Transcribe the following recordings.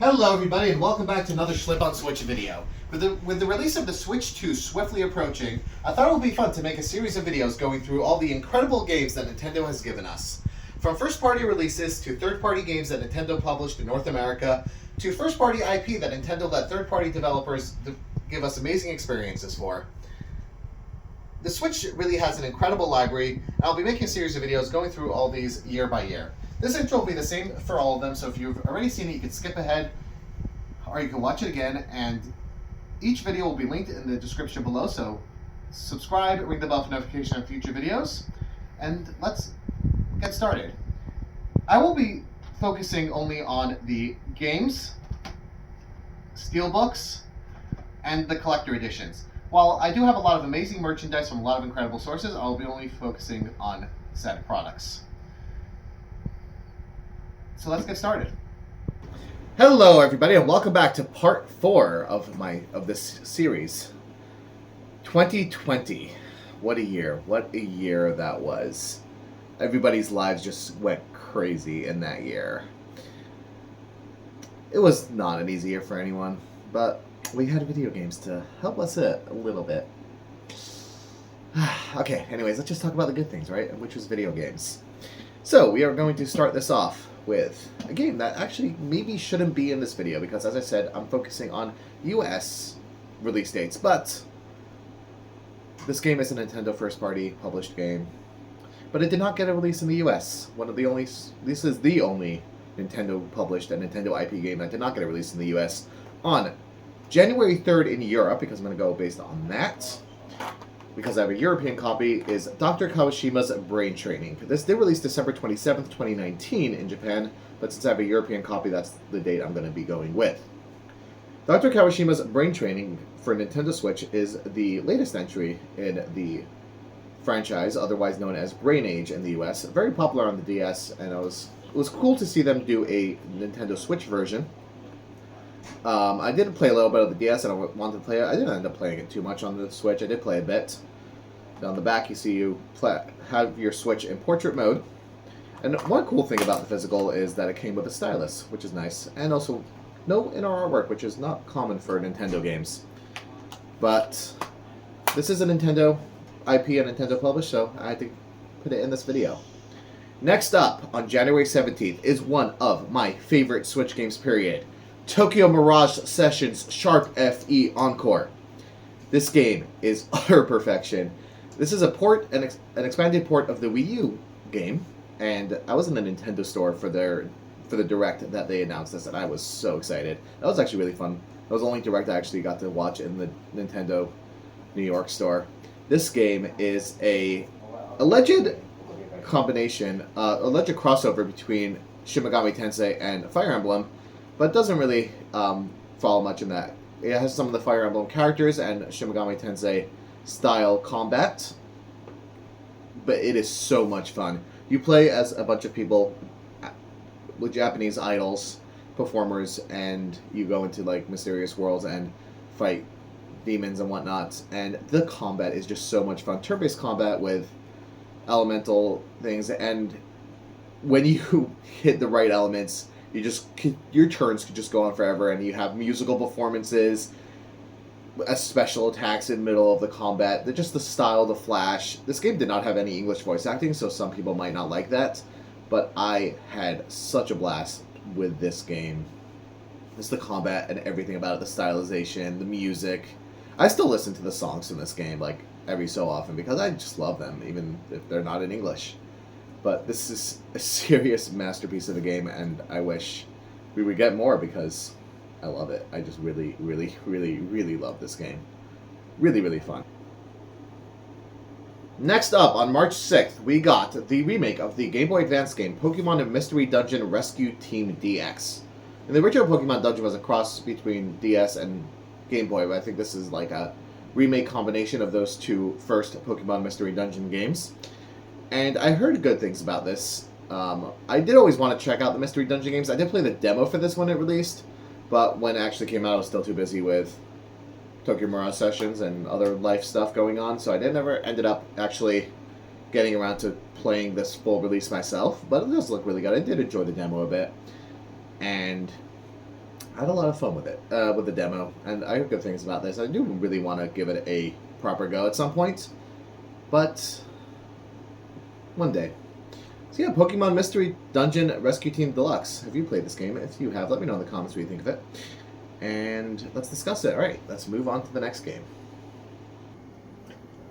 Hello everybody and welcome back to another Schlip on Switch video. With the release of the Switch 2 swiftly approaching, I thought it would be fun to make a series of videos going through all the incredible games that Nintendo has given us. From first-party releases to third-party games that Nintendo published in North America, to first-party IP that Nintendo let third-party developers give us amazing experiences for. The Switch really has an incredible library, and I'll be making a series of videos going through all these year by year. This intro will be the same for all of them, so if you've already seen it, you can skip ahead, or you can watch it again, and each video will be linked in the description below, so subscribe, ring the bell for notification on future videos, and let's get started. I will be focusing only on the games, steelbooks, and the collector editions. While I do have a lot of amazing merchandise from a lot of incredible sources, I'll be only focusing on said products. So let's get started. Hello everybody and welcome back to part 4 of this series. 2020. What a year. What a year that was. Everybody's lives just went crazy in that year. It was not an easy year for anyone, but we had video games to help us a little bit. Okay, anyways, let's just talk about the good things, right? Which was video games. So, we are going to start this off with a game that actually maybe shouldn't be in this video because, as I said, I'm focusing on US release dates, but this game is a Nintendo first-party published game, but it did not get a release in the US. This is the only Nintendo published and Nintendo IP game that did not get a release in the US on January 3rd in Europe, because I'm going to go based on that, because I have a European copy, is Dr. Kawashima's Brain Training. This did release December 27th, 2019 in Japan, but since I have a European copy, that's the date I'm going to be going with. Dr. Kawashima's Brain Training for Nintendo Switch is the latest entry in the franchise, otherwise known as Brain Age in the US. Very popular on the DS, and it was cool to see them do a Nintendo Switch version. I did play a little bit of the DS and I wanted to play it. I didn't end up playing it too much on the Switch. I did play a bit. Down the back you see you have your Switch in portrait mode. And one cool thing about the physical is that it came with a stylus, which is nice. And also no inner artwork, which is not common for Nintendo games. But this is a Nintendo IP and Nintendo published, so I had to put it in this video. Next up, on January 17th, is one of my favorite Switch games, period. Tokyo Mirage Sessions Sharp FE Encore. This game is utter perfection. This is an expanded port of the Wii U game, and I was in the Nintendo store for the Direct that they announced this, and I was so excited. That was actually really fun. That was the only Direct I actually got to watch in the Nintendo New York store. This game is a alleged combination, alleged crossover between Shin Megami Tensei and Fire Emblem, but doesn't really follow much in that. It has some of the Fire Emblem characters and Shin Megami Tensei style combat, but it is so much fun. You play as a bunch of people with Japanese idols, performers, and you go into like mysterious worlds and fight demons and whatnot, and the combat is just so much fun. Turn-based combat with elemental things, and when you hit the right elements, your turns could just go on forever, and you have musical performances, special attacks in the middle of the combat. Just the style, the flash. This game did not have any English voice acting, so some people might not like that, but I had such a blast with this game. Just the combat and everything about it, the stylization, the music. I still listen to the songs from this game like every so often because I just love them, even if they're not in English. But this is a serious masterpiece of a game, and I wish we would get more because I love it. I just really, really, really, really love this game. Really, really fun. Next up, on March 6th, we got the remake of the Game Boy Advance game, Pokemon Mystery Dungeon Rescue Team DX. And the original Pokemon Dungeon was a cross between DS and Game Boy, but I think this is like a remake combination of those two first Pokemon Mystery Dungeon games. And I heard good things about this. I did always want to check out the Mystery Dungeon games. I did play the demo for this when it released, but when it actually came out, I was still too busy with Tokyo Mirage Sessions and other life stuff going on, so I never ended up actually getting around to playing this full release myself, but it does look really good. I did enjoy the demo a bit, and I had a lot of fun with it, with the demo, and I heard good things about this. I do really want to give it a proper go at some point, but one day. So yeah, Pokemon Mystery Dungeon Rescue Team Deluxe. Have you played this game? If you have, let me know in the comments what you think of it. And let's discuss it. Alright, let's move on to the next game.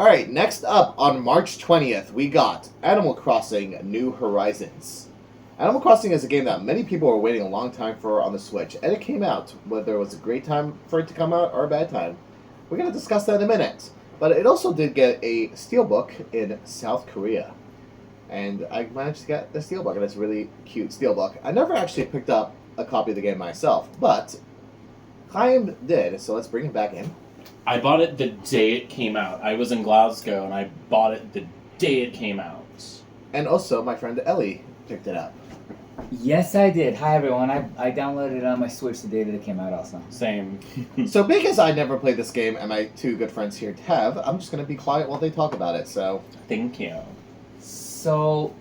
Alright, next up on March 20th, we got Animal Crossing New Horizons. Animal Crossing is a game that many people were waiting a long time for on the Switch, and it came out, whether it was a great time for it to come out or a bad time. We're going to discuss that in a minute. But it also did get a steelbook in South Korea. And I managed to get the steelbook, and it's a really cute steelbook. I never actually picked up a copy of the game myself, but Chaim did, so let's bring it back in. I bought it the day it came out. I was in Glasgow, and I bought it the day it came out. And also, my friend Ellie picked it up. Yes, I did. Hi, everyone. I downloaded it on my Switch the day that it came out also. Same. So because I never played this game, and my two good friends here have, I'm just going to be quiet while they talk about it, so... Thank you. So,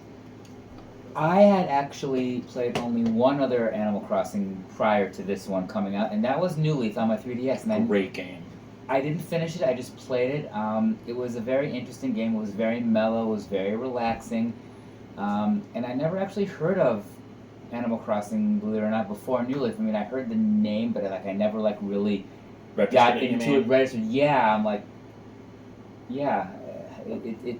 I had actually played only one other Animal Crossing prior to this one coming out, and that was New Leaf on my 3DS. And Great game. I didn't finish it, I just played it. It was a very interesting game. It was very mellow, it was very relaxing. And I never actually heard of Animal Crossing, believe it or not, before New Leaf. I mean, I heard the name, but I never really got into it. Registered. Yeah, I'm like, yeah, it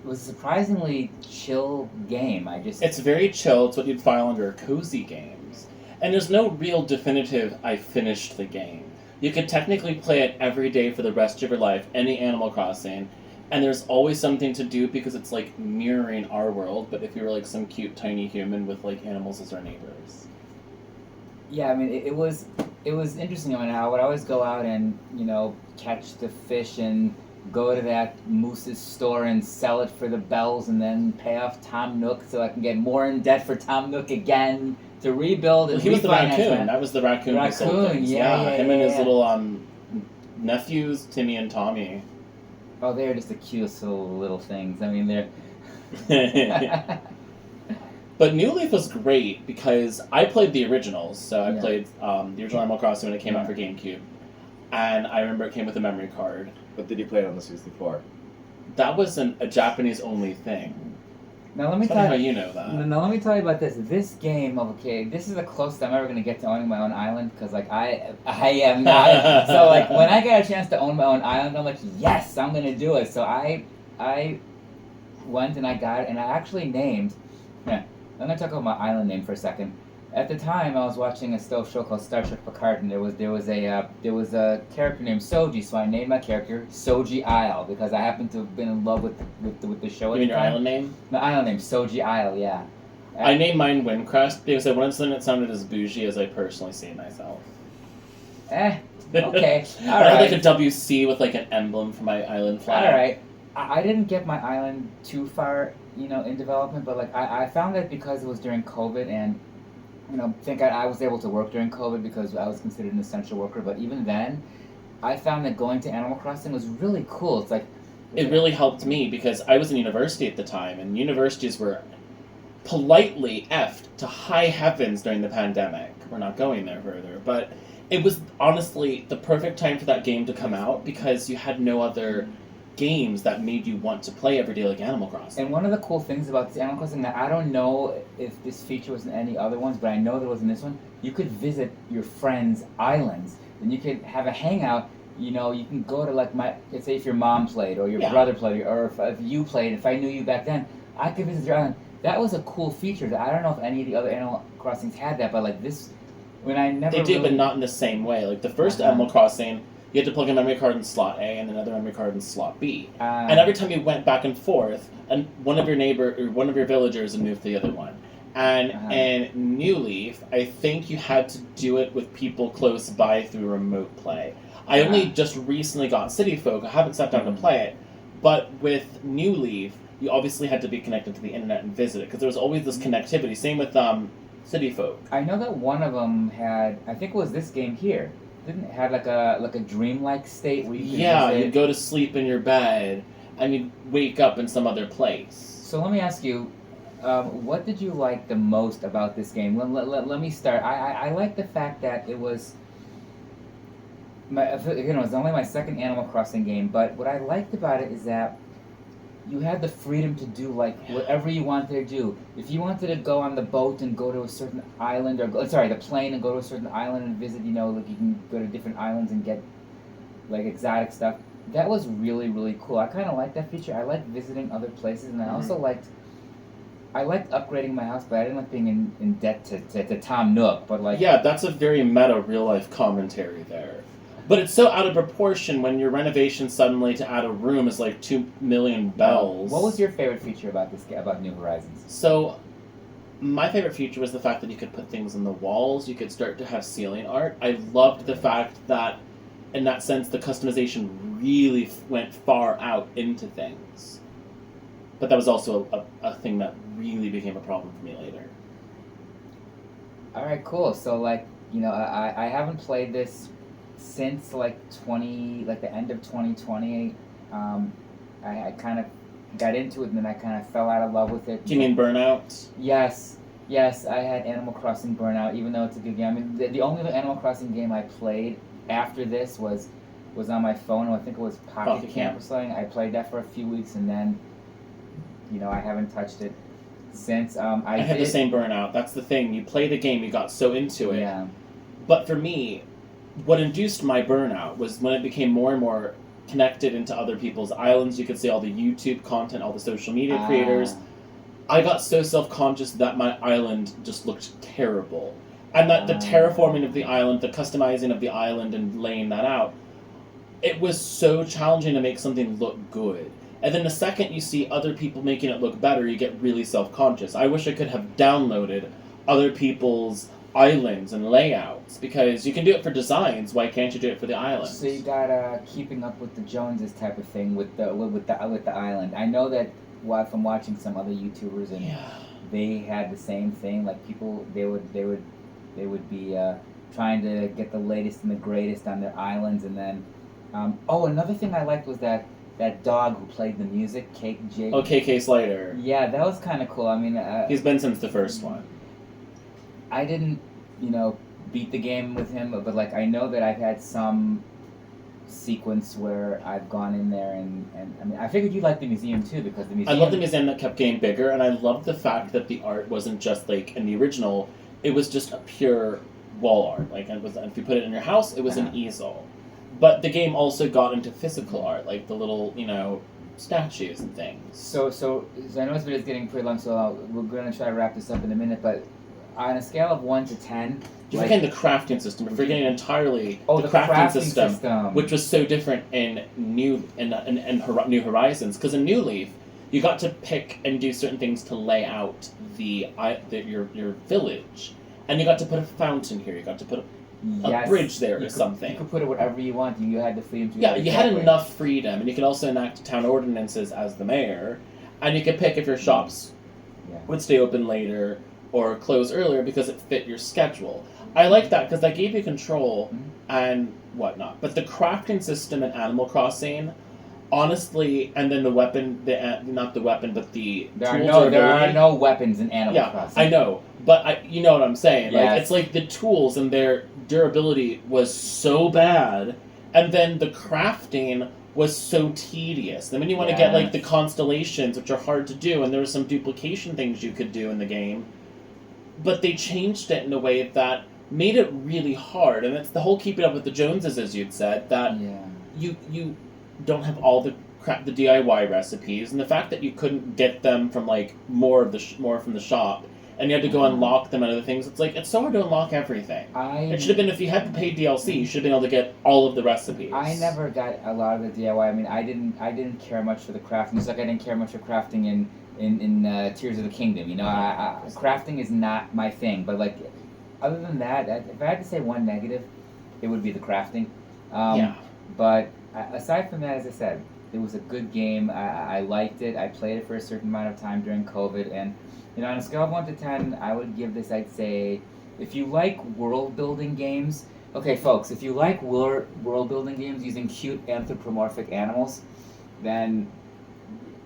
was a surprisingly chill game. It's very chill. It's what you'd file under cozy games, and there's no real definitive I finished the game. You could technically play it every day for the rest of your life, any Animal Crossing. And there's always something to do because it's like mirroring our world, but if you were like some cute tiny human with like animals as our neighbors. Yeah, I mean it was interesting. I mean, I would always go out and catch the fish and go to that Moose's store and sell it for the bells, and then pay off Tom Nook so I can get more in debt for Tom Nook again to rebuild. Well, he was the raccoon. That was the raccoon. Who sold things. Yeah, him and his little nephews, Timmy and Tommy. Oh, they're just the cutest little things. I mean, they're... But New Leaf was great because I played the originals. So I played the original Animal Crossing when it came out for GameCube. And I remember it came with a memory card. But did you play it on the 64? That was a Japanese-only thing. Now let me tell you how you know that. Now let me tell you about this. This game, this is the closest I'm ever going to get to owning my own island, because I am not. So like when I get a chance to own my own island, I'm like, yes, I'm going to do it. So I went and I got it, and I actually named. Yeah, I'm going to talk about my island name for a second. At the time, I was watching a show called Star Trek Picard, and there was a character named Soji, so I named my character Soji Isle because I happened to have been in love with the show. You mean your island name? My island name, Soji Isle, yeah. I named mine Windcrest because I wanted something that sounded as bougie as I personally see myself. Okay, all right. I had like a WC with like an emblem for my island flag. All right. I didn't get my island too far, in development, but like I found that because it was during COVID and. Thank God I was able to work during COVID because I was considered an essential worker. But even then, I found that going to Animal Crossing was really cool. It's like... It really helped me because I was in university at the time, and universities were politely effed to high heavens during the pandemic. We're not going there further. But it was honestly the perfect time for that game to come out because you had no other games that made you want to play every day like Animal Crossing. And one of the cool things about this Animal Crossing, that I don't know if this feature was in any other ones, but I know there was in this one, you could visit your friends' islands, and you could have a hangout. You can go to like let's say if your mom played, or your brother played, or if you played, if I knew you back then, I could visit your island. That was a cool feature. I don't know if any of the other Animal Crossings had that, but like this, when I never They did, but not in the same way. Like the first Animal Crossing, you had to plug a memory card in slot A and another memory card in slot B. And every time you went back and forth, and one of your villagers would move to the other one. And in New Leaf, I think you had to do it with people close by through remote play. I only just recently got City Folk. I haven't sat down to play it. But with New Leaf, you obviously had to be connected to the internet and visit it, because there was always this connectivity. Same with City Folk. I know that one of them had, I think it was this game here. Didn't it have like a dreamlike state where you could visit? You'd go to sleep in your bed and you'd wake up in some other place. So let me ask you, What did you like the most about this game? Let me start. I like the fact that it was it was only my second Animal Crossing game, but what I liked about it is that you had the freedom to do like whatever you wanted to do. If you wanted to go on the boat and go to a certain island, or the plane and go to a certain island and visit, like you can go to different islands and get like exotic stuff. That was really, really cool. I kind of liked that feature. I liked visiting other places, and I also liked upgrading my house, but I didn't like being in debt to Tom Nook. But like, yeah, that's a very meta real life commentary there. But it's so out of proportion when your renovation suddenly to add a room is like 2 million bells. What was your favorite feature about this about New Horizons? So, my favorite feature was the fact that you could put things on the walls. You could start to have ceiling art. I loved the fact that, in that sense, the customization really went far out into things. But that was also a thing that really became a problem for me later. All right, cool. So like, I haven't played this since the end of 2020. I kind of got into it and then I kind of fell out of love with it. Do you mean Burnout? Yes, I had Animal Crossing Burnout, even though it's a good game. I mean, the only other Animal Crossing game I played after this was on my phone. I think it was Pocket Camp or something. I played that for a few weeks and then, I haven't touched it since. I had the same Burnout. That's the thing. You play the game, you got so into it. Yeah. But for me, what induced my burnout was when it became more and more connected into other people's islands. You could see all the YouTube content, all the social media creators. I got so self-conscious that my island just looked terrible. And that the terraforming of the island, the customizing of the island and laying that out, it was so challenging to make something look good. And then the second you see other people making it look better, you get really self-conscious. I wish I could have downloaded other people's islands and layouts, because you can do it for designs. Why can't you do it for the islands? So you got keeping up with the Joneses type of thing with the island. I know that from watching some other YouTubers and they had the same thing. Like people, they would be trying to get the latest and the greatest on their islands, and then another thing I liked was that dog who played the music, KK. Oh, KK Slider. Yeah, that was kind of cool. I mean, he's been since the first one. I didn't, beat the game with him, but like I know that I've had some sequence where I've gone in there and I mean I figured you liked the museum too, because the museum. I love the museum that kept getting bigger, and I loved the fact that the art wasn't just like in the original; it was just a pure wall art. Like if you put it in your house, it was an easel. But the game also got into physical art, like the little statues and things. So I know this video is getting pretty long, so we're gonna try to wrap this up in a minute, but. On a scale of 1 to 10, you're forgetting the crafting system. You're forgetting entirely the crafting system, which was so different in New Horizons. Because in New Leaf, you got to pick and do certain things to lay out your village, and you got to put a fountain here. You got to put a bridge there or something. You could put it whatever you want. You had the freedom to. Yeah, you had enough freedom, and you could also enact town ordinances as the mayor, and you could pick if your shops would stay open later or close earlier because it fit your schedule. I like that because that gave you control and whatnot. But the crafting system in Animal Crossing, honestly, and then the weapon, not the weapon, but the tools. There are no weapons in Animal Crossing. I know, but you know what I'm saying. Yes. Like, it's like the tools and their durability was so bad, and then the crafting was so tedious. Then when you want to get like the constellations, which are hard to do, and there were some duplication things you could do in the game, but they changed it in a way that made it really hard. And it's the whole keeping up with the Joneses, as you'd said, that you don't have all the DIY recipes, and the fact that you couldn't get them from like more from the shop, and you had to go unlock them and other things. It's like it's so hard to unlock everything. It should have been, if you had to pay DLC, you should have been able to get all of the recipes. I never got a lot of the DIY. I mean, I didn't care much for the crafting. Just like I didn't care much for crafting in Tears of the Kingdom. Crafting is not my thing. But like, other than that, if I had to say one negative, it would be the crafting. But aside from that, as I said, it was a good game. I liked it. I played it for a certain amount of time during COVID, and on a scale of 1 to 10, I would give this, I'd say, if you like world building games. Okay, folks, if you like world building games using cute anthropomorphic animals, then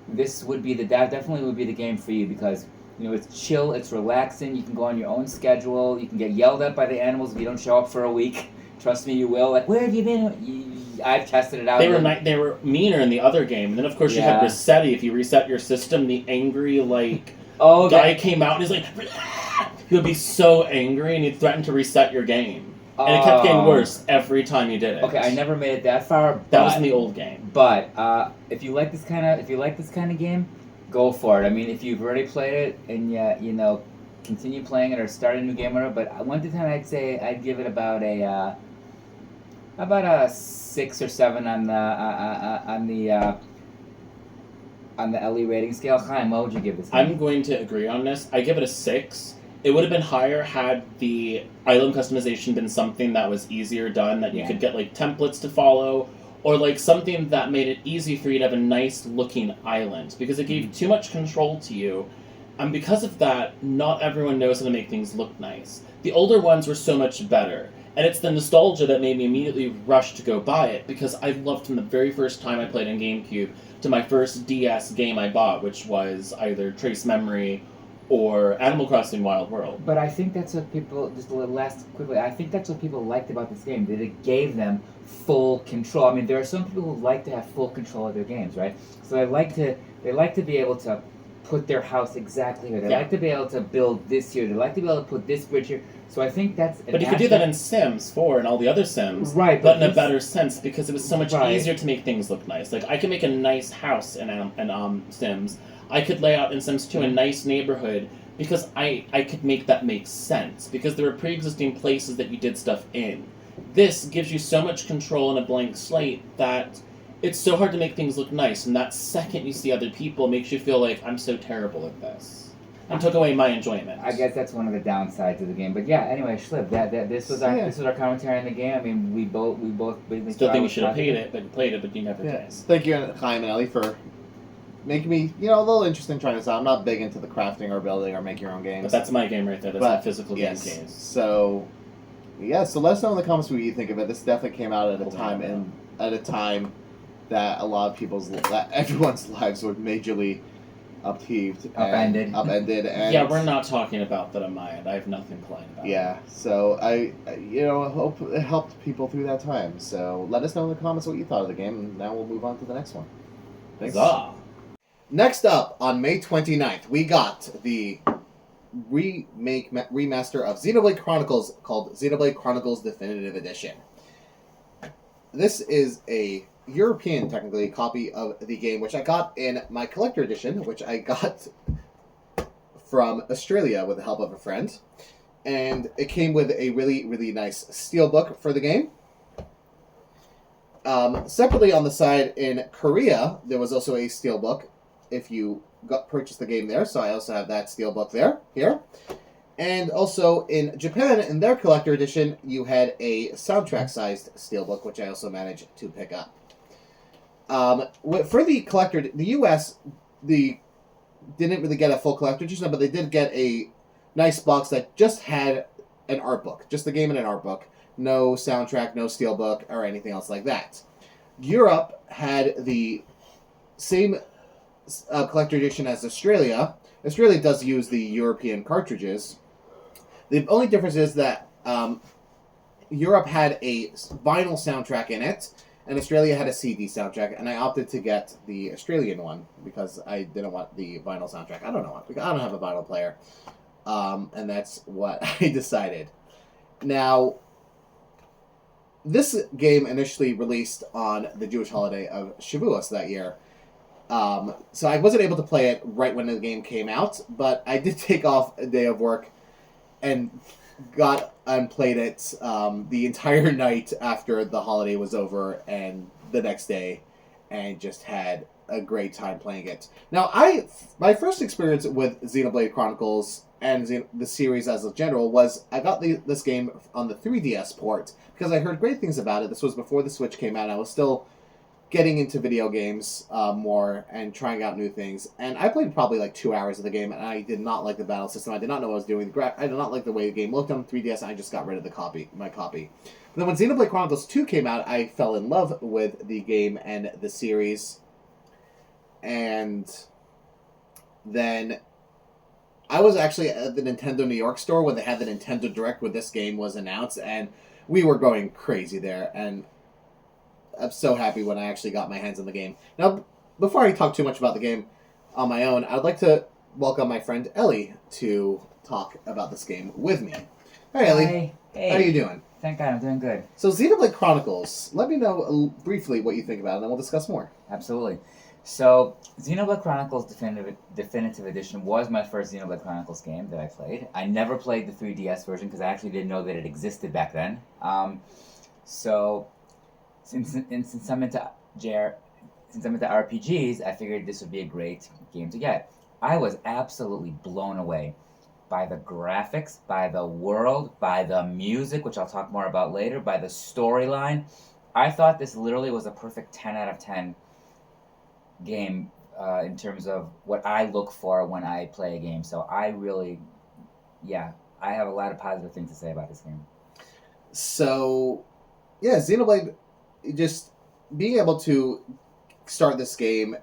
this would be that definitely would be the game for you, because You know, it's chill, it's relaxing. You can go on your own schedule. You can get yelled at by the animals if you don't show up for a week. Trust me, you will. Like, where have you been? I've tested it out. They were meaner in the other game, and then of course you had Resetti. If you reset your system, the angry guy came out and he's like, he would be so angry, and he'd threaten to reset your game. And it kept getting worse every time you did it. Okay, I never made it that far. That was in the old game. But if you like this kind of game, go for it. I mean, if you've already played it and you know, continue playing it or start a new game or whatever. But 1 to 10, I'd say I'd give it about a 6 or 7 on the LE rating scale. Chaim, what would you give this game? I'm going to agree on this. I give it a 6. It would have been higher had the island customization been something that was easier done, that you could get like templates to follow, or like something that made it easy for you to have a nice looking island, because it gave too much control to you. And because of that, not everyone knows how to make things look nice. The older ones were so much better. And it's the nostalgia that made me immediately rush to go buy it, because I loved from the very first time I played on GameCube to my first DS game I bought, which was either Trace Memory or Animal Crossing Wild World. But I think that's what people, just a little last quickly, I think that's what people liked about this game, that it gave them full control. I mean, there are some people who like to have full control of their games, right? So they like to be able to put their house exactly here. They like to be able to build this here. They like to be able to put this bridge here. So I think that's... But you could do that in Sims 4 and all the other Sims, right? But in a better sense, because it was so much easier to make things look nice. Like, I could make a nice house in Sims. I could lay out in Sims 2 a nice neighborhood, because I could make that make sense, because there were pre-existing places that you did stuff in. This gives you so much control and a blank slate that it's so hard to make things look nice, and that second you see other people makes you feel like, I'm so terrible at this. And took away my enjoyment. I guess that's one of the downsides of the game. But yeah, anyway, Schlib, this was our commentary on the game. I mean, we both still think you should have played it, but you never did. Thank you, Chaim and Ellie, for making me, a little interested in trying this out. I'm not big into the crafting or building or make your own games. But that's my game right there. That's my physical game case. So let us know in the comments what you think of it. This definitely came out at a time that everyone's lives were majorly upended. And yeah, we're not talking about that on my end. I have nothing playing about. Yeah, so I hope it helped people through that time. So let us know in the comments what you thought of the game, and now we'll move on to the next one. Thanks. Huzzah. Next up, on May 29th, we got the remaster of Xenoblade Chronicles called Xenoblade Chronicles Definitive Edition. This is a European, technically, copy of the game, which I got in my collector edition, which I got from Australia with the help of a friend. And it came with a really, really nice steelbook for the game. Separately on the side in Korea, there was also a steelbook if you purchased the game there, so I also have that steelbook here. And also in Japan, in their collector edition, you had a soundtrack-sized steelbook, which I also managed to pick up. For the collector, the US, didn't really get a full collector edition, but they did get a nice box that just had an art book, just the game and an art book, no soundtrack, no steelbook, or anything else like that. Europe had the same collector edition as Australia. Australia does use the European cartridges. The only difference is that Europe had a vinyl soundtrack in it, and Australia had a CD soundtrack, and I opted to get the Australian one because I didn't want the vinyl soundtrack. I don't know what, I don't have a vinyl player, and that's what I decided. Now, this game initially released on the Jewish holiday of Shavuos that year, so I wasn't able to play it right when the game came out, but I did take off a day of work and got and played it the entire night after the holiday was over and the next day, and just had a great time playing it. Now, my first experience with Xenoblade Chronicles and the series as a general was I got this game on the 3DS port because I heard great things about it. This was before the Switch came out. I was still getting into video games more and trying out new things. And I played probably like 2 hours of the game, and I did not like the battle system. I did not know what I was doing. I did not like the way the game looked on 3DS, and I just got rid of my copy. But then when Xenoblade Chronicles 2 came out, I fell in love with the game and the series. And then I was actually at the Nintendo New York store when they had the Nintendo Direct where this game was announced, and we were going crazy there. And I'm so happy when I actually got my hands on the game. Now, before I talk too much about the game on my own, I'd like to welcome my friend Ellie to talk about this game with me. Hi, Ellie. Hi. Hey. How are you doing? Thank God, I'm doing good. So, Xenoblade Chronicles. Let me know briefly what you think about it, and then we'll discuss more. Absolutely. So, Xenoblade Chronicles Definitive Edition was my first Xenoblade Chronicles game that I played. I never played the 3DS version because I actually didn't know that it existed back then. So, since I'm into RPGs, I figured this would be a great game to get. I was absolutely blown away by the graphics, by the world, by the music, which I'll talk more about later, by the storyline. I thought this literally was a perfect 10 out of 10 game in terms of what I look for when I play a game. So I really, I have a lot of positive things to say about this game. So, yeah, Xenoblade, just being able to start this game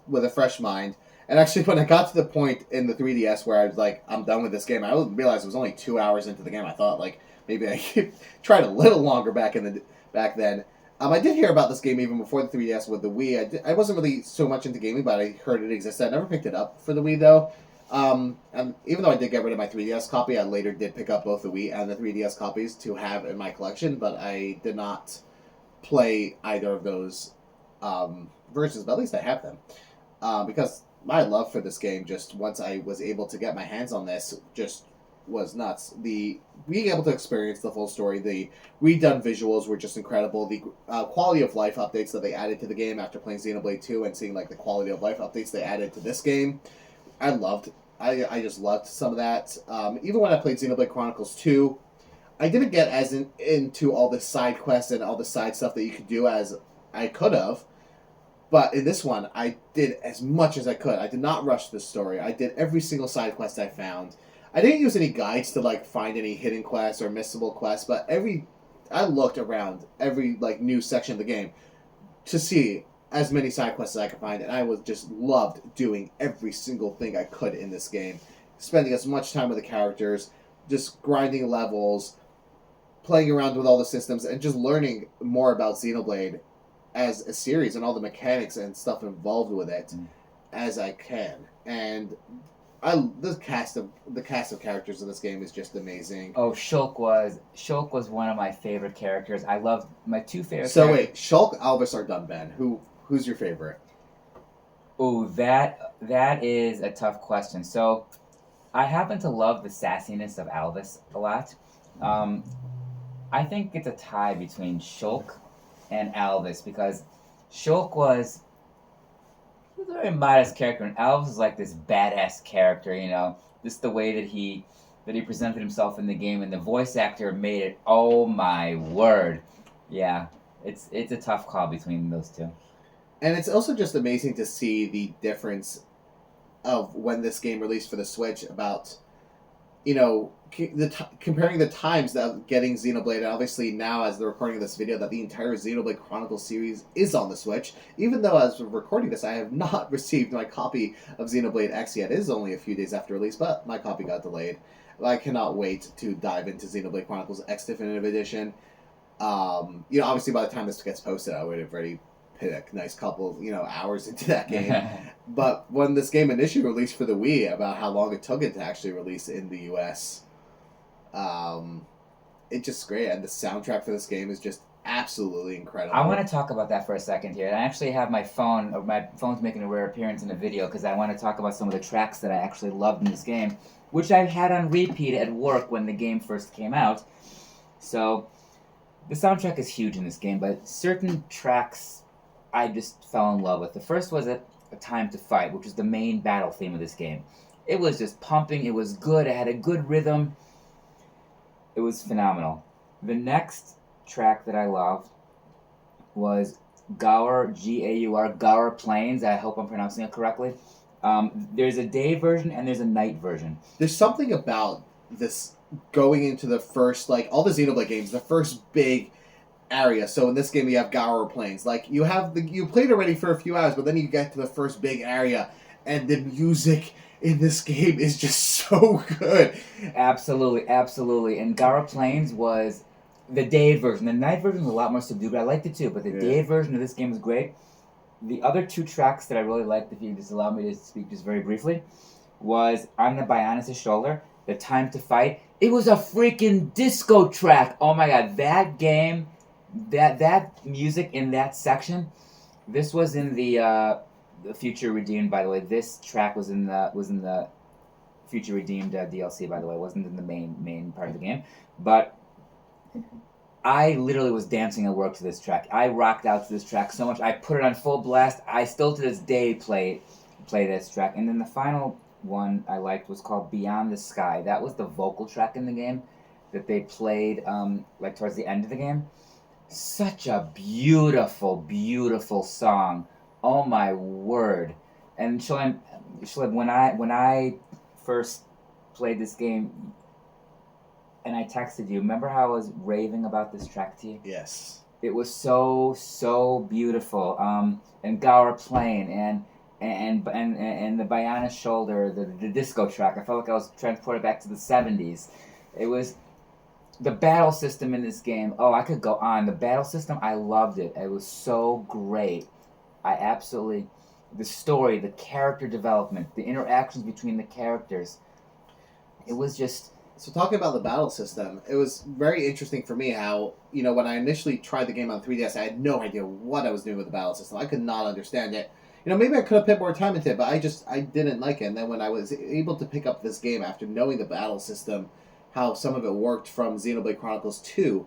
with a fresh mind. And actually, when I got to the point in the 3DS where I was like, I'm done with this game, I realized it was only 2 hours into the game. I thought, like, maybe I could try it a little longer back then. I did hear about this game even before the 3DS with the Wii. I wasn't really so much into gaming, but I heard it existed. I never picked it up for the Wii, though. And even though I did get rid of my 3DS copy, I later did pick up both the Wii and the 3DS copies to have in my collection, but I did not play either of those versions, but at least I have them. Because my love for this game, just once I was able to get my hands on this, just was nuts. Being able to experience the full story, the redone visuals were just incredible. The quality of life updates that they added to the game after playing Xenoblade 2 and seeing like the quality of life updates they added to this game, I loved. I just loved some of that. Even when I played Xenoblade Chronicles 2, I didn't get as into all the side quests and all the side stuff that you could do as I could have. But in this one, I did as much as I could. I did not rush the story. I did every single side quest I found. I didn't use any guides to like find any hidden quests or missable quests, but I looked around every like new section of the game to see as many side quests as I could find, and I was just loved doing every single thing I could in this game, spending as much time with the characters, just grinding levels, playing around with all the systems, and just learning more about Xenoblade as a series and all the mechanics and stuff involved with it as I can. And the cast of characters in this game is just amazing. Oh, Shulk was one of my favorite characters. I loved my two favorite. So wait, Shulk, Alvis, or Dunban? Who's your favorite? Oh, that is a tough question. So, I happen to love the sassiness of Alvis a lot. I think it's a tie between Shulk and Alvis because Shulk was a very modest character, and Alvis is like this badass character. You know, just the way that he presented himself in the game, and the voice actor made it. Oh my word! Yeah, it's a tough call between those two. And it's also just amazing to see the difference of when this game released for the Switch about, you know, comparing the times of getting Xenoblade, and obviously now as the recording of this video that the entire Xenoblade Chronicles series is on the Switch, even though as we're recording this I have not received my copy of Xenoblade X yet. It is only a few days after release, but my copy got delayed. I cannot wait to dive into Xenoblade Chronicles X Definitive Edition. Obviously by the time this gets posted I would have already put a nice couple, hours into that game. But when this game initially released for the Wii, about how long it took it to actually release in the US, it's just great. And the soundtrack for this game is just absolutely incredible. I want to talk about that for a second here. I actually have my phone's making a rare appearance in the video because I want to talk about some of the tracks that I actually loved in this game, which I had on repeat at work when the game first came out. So, the soundtrack is huge in this game, but certain tracks I just fell in love with. The first was A Time to Fight, which was the main battle theme of this game. It was just pumping, it was good, it had a good rhythm. It was phenomenal. The next track that I loved was Gaur, G-A-U-R, Gaur Plains. I hope I'm pronouncing it correctly. There's a day version and there's a night version. There's something about this going into the first, all the Xenoblade games, the first big area. So in this game you have Gaur Plains. You played already for a few hours, but then you get to the first big area and the music in this game is just so good. Absolutely, absolutely. And Gara Plains was the day version. The night version was a lot more subdued, but I liked it too. But the day version of this game was great. The other two tracks that I really liked, if you just allow me to speak just very briefly, was On the Bionis' Shoulder, The Time to Fight. It was a freaking disco track. Oh my god, that game, that music in that section. This was in the Future Redeemed, by the way. This track was in the Future Redeemed DLC, by the way. It wasn't in the main part of the game, but I literally was dancing at work to this track. I rocked out to this track so much. I put it on full blast. I still to this day play this track. And then the final one I liked was called Beyond the Sky. That was the vocal track in the game that they played like towards the end of the game. Such a beautiful, beautiful song. Oh my word. And Shalem, when I first played this game, and I texted you, remember how I was raving about this track to you? Yes. It was so beautiful. And Gara Plain and the Bionis Shoulder, the disco track. I felt like I was transported back to the 70s. It was the battle system in this game. Oh, I could go on. The battle system, I loved it. It was so great. The story, the character development, the interactions between the characters. It was just... So talking about the battle system, it was very interesting for me how, when I initially tried the game on 3DS, I had no idea what I was doing with the battle system. I could not understand it. Maybe I could have put more time into it, but I didn't like it. And then when I was able to pick up this game after knowing the battle system, how some of it worked from Xenoblade Chronicles 2,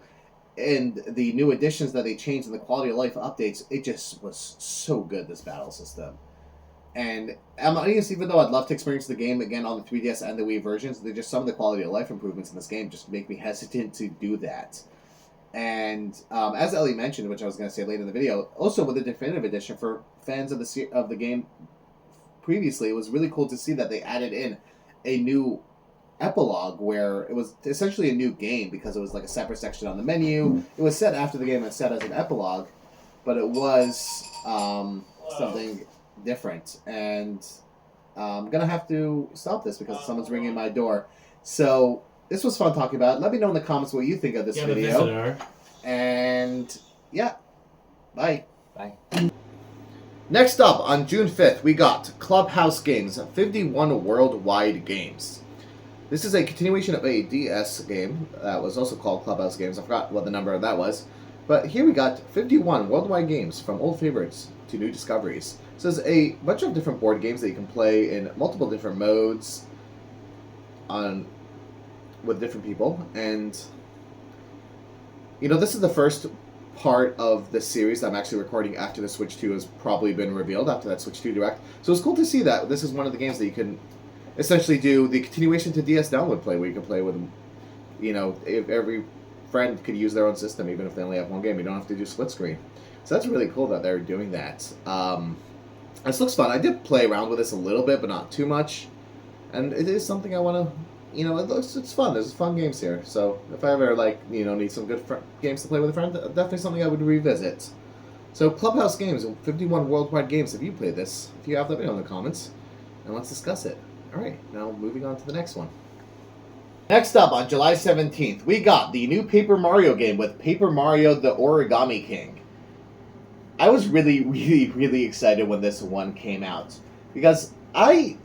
and the new additions that they changed and the quality of life updates, it just was so good, this battle system. And I'm honest, even though I'd love to experience the game again on the 3DS and the Wii versions, just some of the quality of life improvements in this game just make me hesitant to do that. And as Ellie mentioned, which I was going to say later in the video, also with the Definitive Edition, for fans of the game previously, it was really cool to see that they added in a new epilogue where it was essentially a new game because it was like a separate section on the menu. It was set after the game and set as an epilogue, but it was something different. And I'm gonna have to stop this because someone's ringing my door. So this was fun talking about it. Let me know in the comments what you think of this video. And yeah, bye. Next up, on June 5th, we got Clubhouse Games, 51 Worldwide Games. This is a continuation of a DS game that was also called Clubhouse Games. I forgot what the number of that was. But here we got 51 worldwide games, from old favorites to new discoveries. So there's a bunch of different board games that you can play in multiple different modes with different people. And, this is the first part of the series that I'm actually recording after the Switch 2 has probably been revealed, after that Switch 2 Direct. So it's cool to see that this is one of the games that you can essentially do the continuation to DS download play, where you can play with, if every friend could use their own system, even if they only have one game. You don't have to do split screen. So that's really cool that they're doing that. This looks fun. I did play around with this a little bit, but not too much. And it is something I want to, it's fun. There's fun games here. So if I ever, need some good games to play with a friend, definitely something I would revisit. So Clubhouse Games, 51 worldwide games. Have you played this? If you have, let me know in the comments, and let's discuss it. Alright, now moving on to the next one. Next up, on July 17th, we got the new Paper Mario game with Paper Mario the Origami King. I was really, really, really excited when this one came out, because my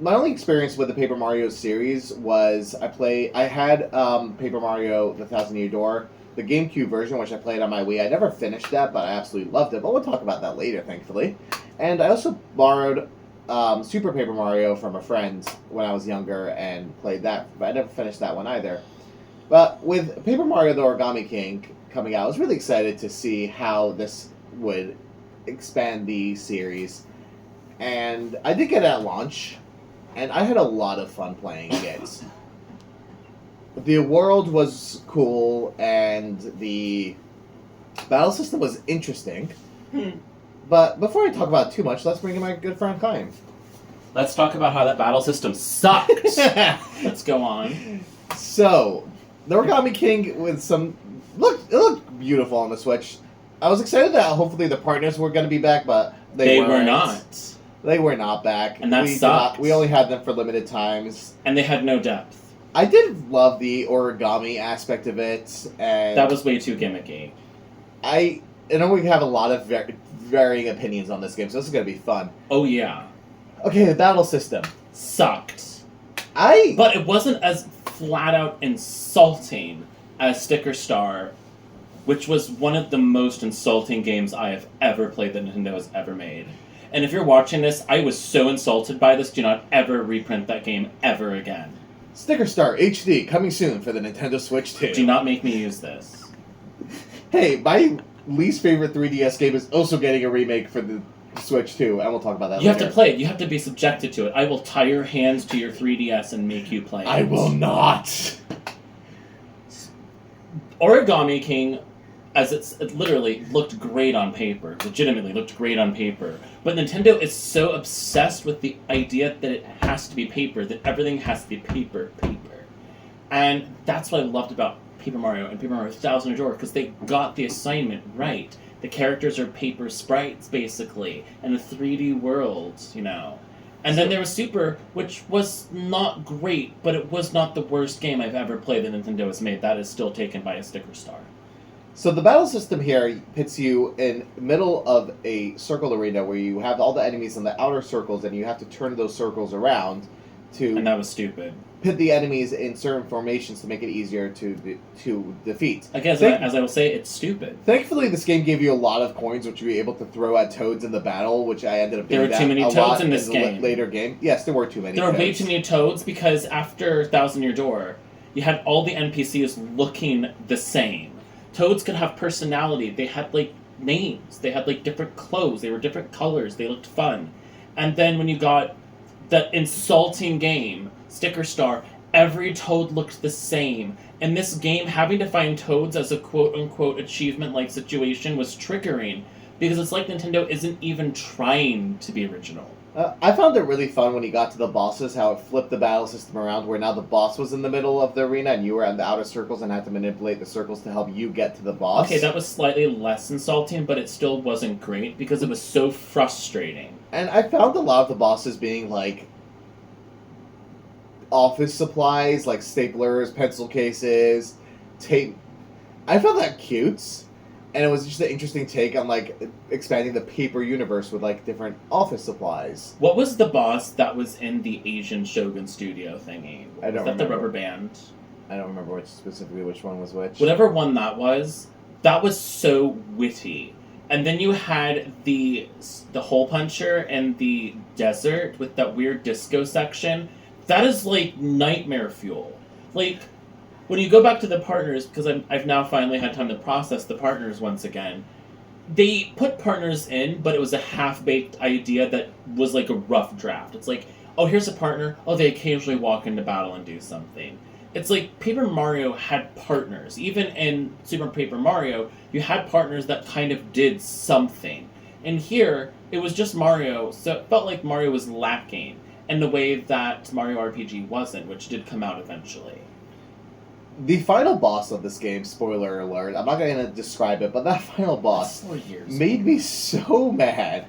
only experience with the Paper Mario series was I had Paper Mario the Thousand Year Door, the GameCube version, which I played on my Wii. I never finished that, but I absolutely loved it, but we'll talk about that later, thankfully. And I also borrowed Super Paper Mario from a friend when I was younger and played that, but I never finished that one either. But with Paper Mario the Origami King coming out, I was really excited to see how this would expand the series. And I did get it at launch, and I had a lot of fun playing it. The world was cool, and the battle system was interesting. But before I talk about it too much, let's bring in my good friend Chaim. Let's talk about how that battle system sucked. Let's go on. So, the Origami King with it looked beautiful on the Switch. I was excited that hopefully the partners were going to be back, but they were not. They were not back. And that sucked. We only had them for limited times. And they had no depth. I did love the origami aspect of it, and that was way too gimmicky. I know we have a lot of varying opinions on this game, so this is gonna be fun. Oh yeah. Okay, the battle system sucked. But it wasn't as flat out insulting as Sticker Star, which was one of the most insulting games I have ever played that Nintendo has ever made. And if you're watching this, I was so insulted by this. Do not ever reprint that game ever again. Sticker Star HD coming soon for the Nintendo Switch 2. Do not make me use this. Hey, my least favorite 3DS game is also getting a remake for the Switch 2, and we'll talk about that You later. have to play it. You have to be subjected to it. I will tie your hands to your 3DS and make you play it. I will not. Origami King, it literally looked great on paper. Legitimately looked great on paper. But Nintendo is so obsessed with the idea that it has to be paper, that everything has to be paper. And that's what I loved about Paper Mario and Paper Mario Thousand Year Door, because they got the assignment right. The characters are paper sprites, basically, and a 3D world, you know. And then there was Super, which was not great, but it was not the worst game I've ever played that Nintendo has made. That is still taken by a Sticker Star. So the battle system here pits you in the middle of a circle arena where you have all the enemies in the outer circles, and you have to turn those circles around to... And that was stupid. Pit the enemies in certain formations to make it easier to defeat. I guess, as I will say, it's stupid. Thankfully, this game gave you a lot of coins, which you were able to throw at Toads in the battle, which I ended up doing. There were too many Toads in this game. Later game. Yes, there were too many. There were way too many Toads because after Thousand Year Door, you had all the NPCs looking the same. Toads could have personality. They had, like, names. They had, like, different clothes. They were different colors. They looked fun. And then when you got the insulting game, Sticker Star, every Toad looked the same. And this game, having to find Toads as a quote-unquote achievement-like situation was triggering. Because it's like Nintendo isn't even trying to be original. I found it really fun when you got to the bosses, how it flipped the battle system around, where now the boss was in the middle of the arena and you were in the outer circles and had to manipulate the circles to help you get to the boss. Okay, that was slightly less insulting, but it still wasn't great because it was so frustrating. And I found a lot of the bosses being, like, office supplies, like staplers, pencil cases, tape. I found that cute. And it was just an interesting take on, like, expanding the paper universe with, like, different office supplies. What was the boss that was in the Asian Shogun Studio thingy? I don't remember. Was that the rubber band? I don't remember which one was which. Whatever one that was so witty. And then you had the hole puncher and the desert with that weird disco section. That is, like, nightmare fuel. Like... When you go back to the partners, because I've now finally had time to process the partners once again, they put partners in, but it was a half-baked idea that was like a rough draft. It's like, oh, here's a partner. Oh, they occasionally walk into battle and do something. It's like Paper Mario had partners. Even in Super Paper Mario, you had partners that kind of did something. And here, it was just Mario, so it felt like Mario was lacking in the way that Mario RPG wasn't, which did come out eventually. The final boss of this game, spoiler alert, I'm not going to describe it, but that final boss made me so mad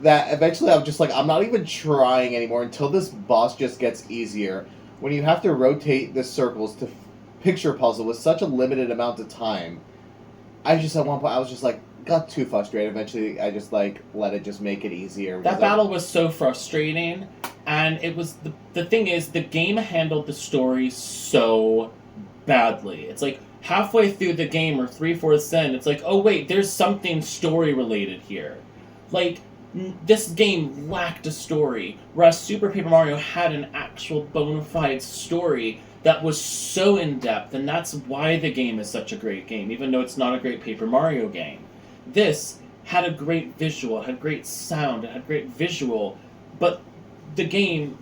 that eventually I was just like, I'm not even trying anymore until this boss just gets easier. When you have to rotate the circles to picture puzzle with such a limited amount of time, at one point, I was just like, got too frustrated. Eventually, I just, like, let it just make it easier. That battle was so frustrating, and it was, the thing is, the game handled the story so badly. It's like halfway through the game or 3/4 in, it's like, oh wait, there's something story related here. Like, this game lacked a story, whereas Super Paper Mario had an actual bona fide story that was so in-depth, and that's why the game is such a great game, even though it's not a great Paper Mario game. This had a great visual, it had great sound, it had great visual, but the game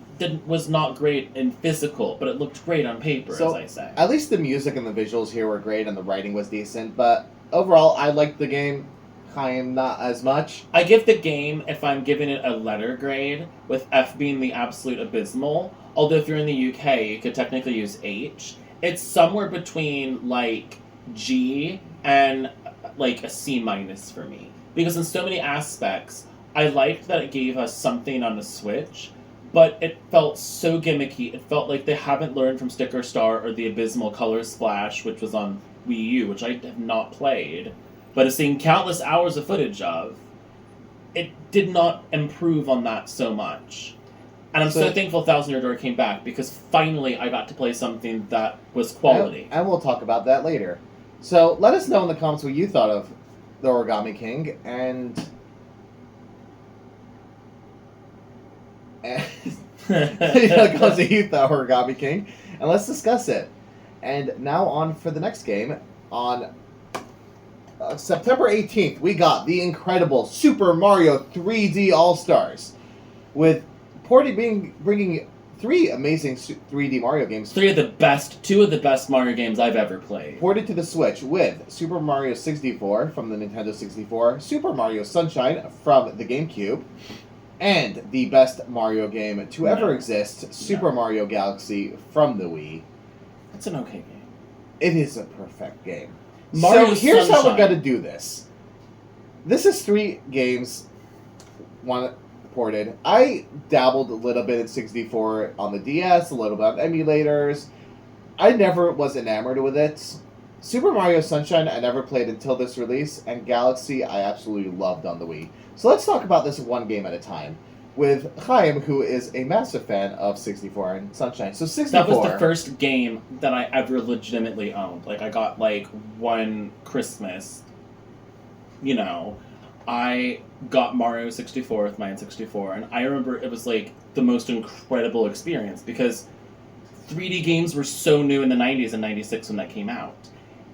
was not great in physical, but it looked great on paper, so, as I say. At least the music and the visuals here were great, and the writing was decent, but overall, I liked the game. I am not as much. I give the game, if I'm giving it a letter grade, with F being the absolute abysmal, although if you're in the UK, you could technically use H, it's somewhere between, like, G and, like, a C- for me. Because in so many aspects, I liked that it gave us something on the Switch, but it felt so gimmicky. It felt like they haven't learned from Sticker Star or the abysmal Color Splash, which was on Wii U, which I have not played, but have seen countless hours of footage of. It did not improve on that so much. And I'm so thankful Thousand Year Door came back, because finally I got to play something that was quality. And we'll talk about that later. So let us know in the comments what you thought of the Origami King, and you thought Origami King, and let's discuss it. And now on for the next game. On September 18th, we got the incredible Super Mario 3D All-Stars, with bringing 3 amazing 3D Mario games. 2 of the best Mario games I've ever played. Ported to the Switch with Super Mario 64 from the Nintendo 64, Super Mario Sunshine from the GameCube, and the best Mario game to ever exist, Super Mario Galaxy from the Wii. It's an okay game. It is a perfect game. Mario so here's Sunshine. how we're going to do this. This is 3 games, one ported. I dabbled a little bit in 64 on the DS, a little bit on emulators. I never was enamored with it. Super Mario Sunshine I never played until this release, and Galaxy I absolutely loved on the Wii. So let's talk about this one game at a time, with Chaim, who is a massive fan of 64 and Sunshine. So 64... That was the first game that I ever legitimately owned. Like, I got, like, one Christmas, you know, I got Mario 64 with my N64, and I remember it was, like, the most incredible experience, because 3D games were so new in the 90s and 96 when that came out.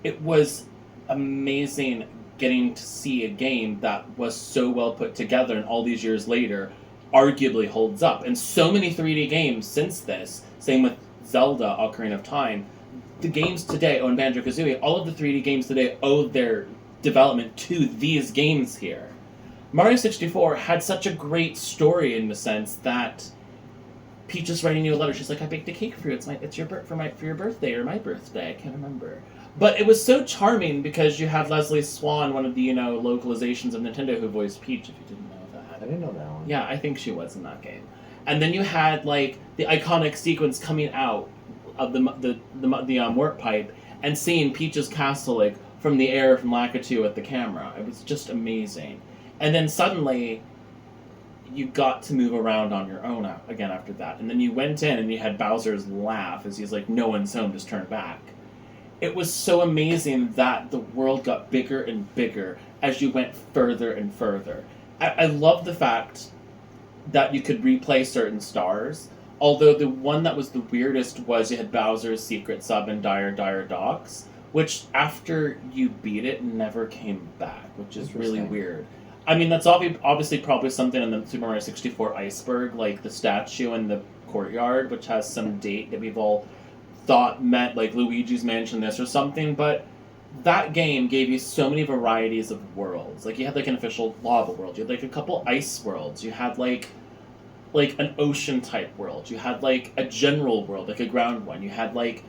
It was amazing getting to see a game that was so well put together, and all these years later arguably holds up. And so many 3D games since this, same with Zelda, Ocarina of Time, the games today, and Banjo-Kazooie, all of the 3D games today owe their development to these games here. Mario 64 had such a great story in the sense that Peach is writing you a letter. She's like, I baked a cake for you. It's your birthday or my birthday. I can't remember. But it was so charming because you had Leslie Swan, one of the localizations of Nintendo, who voiced Peach. If you didn't know that, I didn't know that one. Yeah, I think she was in that game. And then you had like the iconic sequence coming out of the warp pipe and seeing Peach's castle like from the air from Lakitu with the camera. It was just amazing. And then suddenly, you got to move around on your own again after that. And then you went in and you had Bowser's laugh as he's like, no one's home, just turn back. It was so amazing that the world got bigger and bigger as you went further and further. I love the fact that you could replay certain stars, although the one that was the weirdest was you had Bowser's Secret Sub and Dire Dire Docks, which after you beat it never came back, which is really weird. I mean, that's obviously probably something in the Super Mario 64 iceberg, like the statue in the courtyard, which has some date that we've all thought meant like Luigi's Mansion this or something, but that game gave you so many varieties of worlds. Like, you had like an official lava world, you had like a couple ice worlds, you had like an ocean type world, you had like a general world, like a ground one, you had like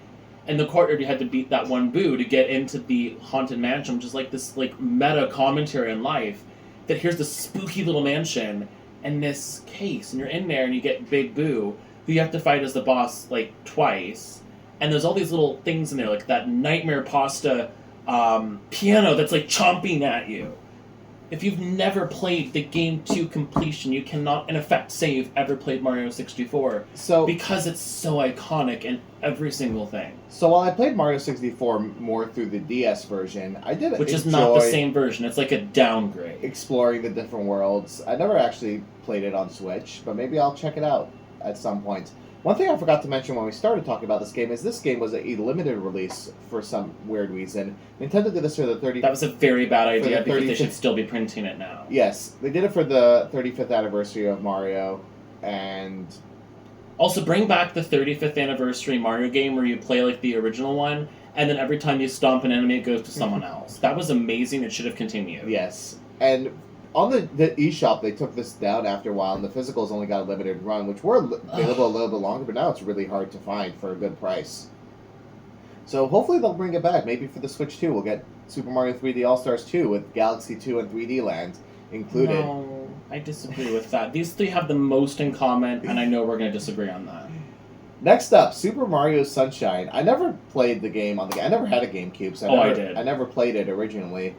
in the courtyard you had to beat that one boo to get into the haunted mansion, which is like this like meta commentary on life, that here's this spooky little mansion and this case, and you're in there and you get Big Boo, who you have to fight as the boss like twice, and there's all these little things in there, like that Nightmare Pasta piano that's like chomping at you. If you've never played the game to completion, you cannot in effect say you've ever played Mario 64, because it's so iconic in every single thing. So while I played Mario 64 more through the DS version, I did Which is not the same version, it's like a downgrade. Exploring the different worlds. I never actually played it on Switch, but maybe I'll check it out at some point. One thing I forgot to mention when we started talking about this game is this game was a limited release for some weird reason. Nintendo did this for the 30th... That was a very bad idea because they should still be printing it now. Yes, they did it for the 35th anniversary of Mario, and... Also, bring back the 35th anniversary Mario game where you play like the original one, and then every time you stomp an enemy, it goes to someone else. That was amazing. It should have continued. Yes, and on the eShop, they took this down after a while, and the physicals only got a limited run, which were available a little bit longer, but now it's really hard to find for a good price. So hopefully they'll bring it back. Maybe for the Switch 2, we'll get Super Mario 3D All-Stars 2 with Galaxy 2 and 3D Land included. No. I disagree with that. These three have the most in common, and I know we're going to disagree on that. Next up, Super Mario Sunshine. I never played the game on the. I never had a GameCube, so I did. I never played it originally,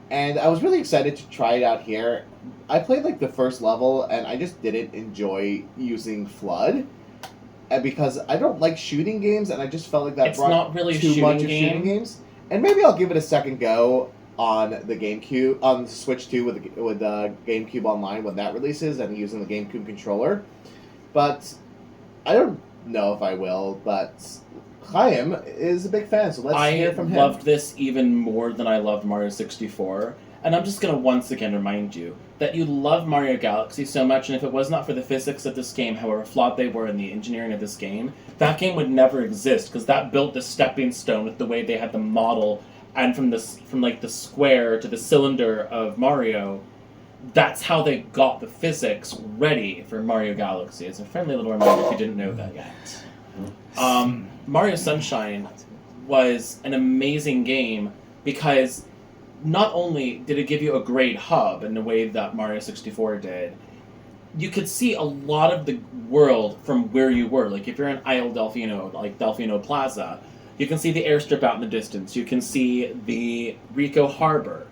and I was really excited to try it out here. I played like the first level, and I just didn't enjoy using FLUDD, and because I don't like shooting games, and I just felt like that It's brought not really a too shooting much of game. shooting games. And maybe I'll give it a second go on the GameCube, on the Switch 2 with the GameCube Online when that releases, and using the GameCube controller. But I don't know if I will. But Chaim is a big fan, so let's hear from him. I loved this even more than I loved Mario 64. And I'm just going to once again remind you that you love Mario Galaxy so much, and if it was not for the physics of this game, however flawed they were in the engineering of this game, that game would never exist, because that built the stepping stone with the way they had the model, and from the square to the cylinder of Mario, that's how they got the physics ready for Mario Galaxy. It's a friendly little reminder if you didn't know that yet. Mario Sunshine was an amazing game because not only did it give you a great hub in the way that Mario 64 did, you could see a lot of the world from where you were. Like, if you're in Isle Delfino, like Delfino Plaza, you can see the airstrip out in the distance. You can see the Rico Harbor.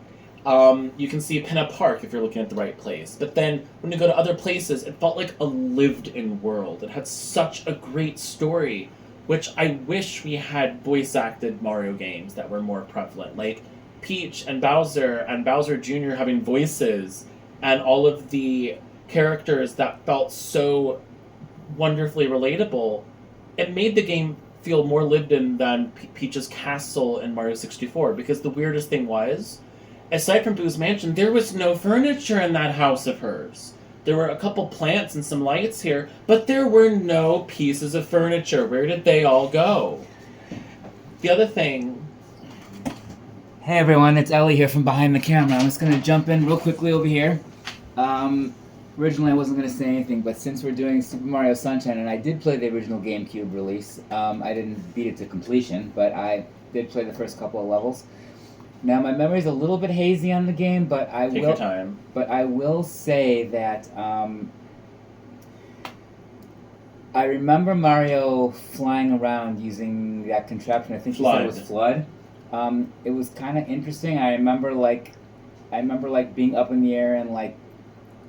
You can see Pinna Park if you're looking at the right place. But then, when you go to other places, it felt like a lived-in world. It had such a great story, which I wish we had voice-acted Mario games that were more prevalent. Like, Peach and Bowser Jr. having voices, and all of the characters that felt so wonderfully relatable. It made the game feel more lived in than Peach's castle in Mario 64, because the weirdest thing was, aside from Boo's Mansion, there was no furniture in that house of hers. There were a couple plants and some lights here, but there were no pieces of furniture. Where did they all go? The other thing... Hey everyone, it's Ellie here from behind the camera. I'm just going to jump in real quickly over here. Originally I wasn't going to say anything, but since we're doing Super Mario Sunshine, and I did play the original GameCube release, I didn't beat it to completion, but I did play the first couple of levels. Now my memory's a little bit hazy on the game, but Take your time. But I will say that I remember Mario flying around using that contraption. I think you said it was FLUDD. It was kind of interesting. I remember being up in the air and like,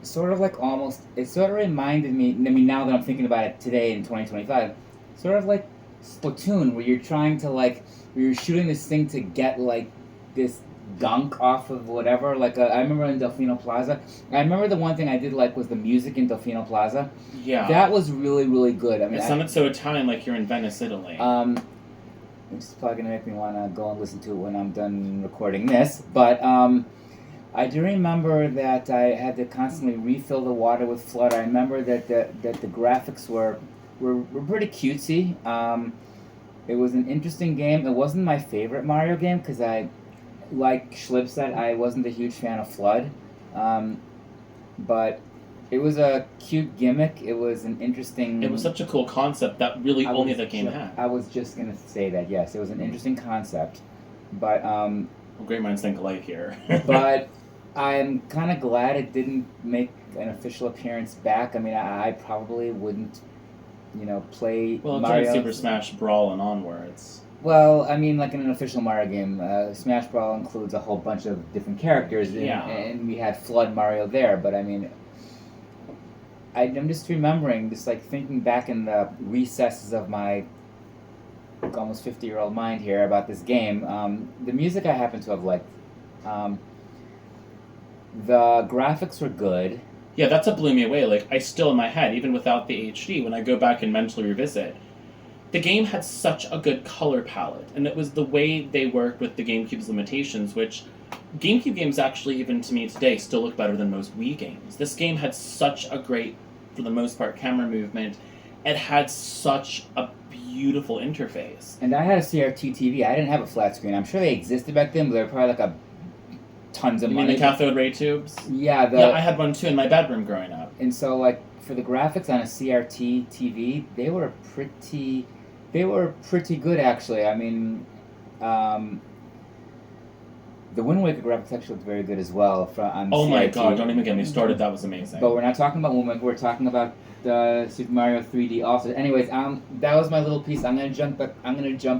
sort of like almost. It sort of reminded me. I mean, now that I'm thinking about it today in 2025, sort of like Splatoon, where you're trying to where you're shooting this thing to get like this gunk off of whatever. I remember in Delfino Plaza. I remember the one thing I did like was the music in Delfino Plaza. Yeah, that was really, really good. I mean, it sounded so Italian, like you're in Venice, Italy. Which is probably going to make me want to go and listen to it when I'm done recording this. But I do remember that I had to constantly refill the water with FLUDD. I remember that the graphics were pretty cutesy. It was an interesting game. It wasn't my favorite Mario game because like Schlib said, I wasn't a huge fan of FLUDD. But it was a cute gimmick. It was an interesting... It was such a cool concept that really only the game had. I was just going to say that, yes. It was an interesting concept. But... well, great minds think alike here. But I'm kind of glad it didn't make an official appearance back. I mean, I probably wouldn't, play Well, it's Mario... like Super Smash Brawl and onwards. Well, I mean, like in an official Mario game, Smash Brawl includes a whole bunch of different characters, and we had FLUDD Mario there, but I mean... I'm just remembering, thinking back in the recesses of my almost 50-year-old mind here about this game. The music I happen to have liked. The graphics were good. Yeah, that's what blew me away. Like, I still in my head, even without the HD, when I go back and mentally revisit, the game had such a good color palette, and it was the way they worked with the GameCube's limitations, which GameCube games actually, even to me today, still look better than most Wii games. This game had such a great, for the most part, camera movement. It had such a beautiful interface. And I had a CRT TV. I didn't have a flat screen. I'm sure they existed back then, but they were probably tons of money. You mean the cathode ray tubes? Yeah. Yeah, I had one too in my bedroom growing up. And so, for the graphics on a CRT TV, they were pretty good, actually. I mean, The Wind Waker graphics actually looked very good as well. Oh my god! Don't even get me started. That was amazing. But we're not talking about Wind Waker. We're talking about Super Mario 3D also. Anyways, that was my little piece. I'm gonna jump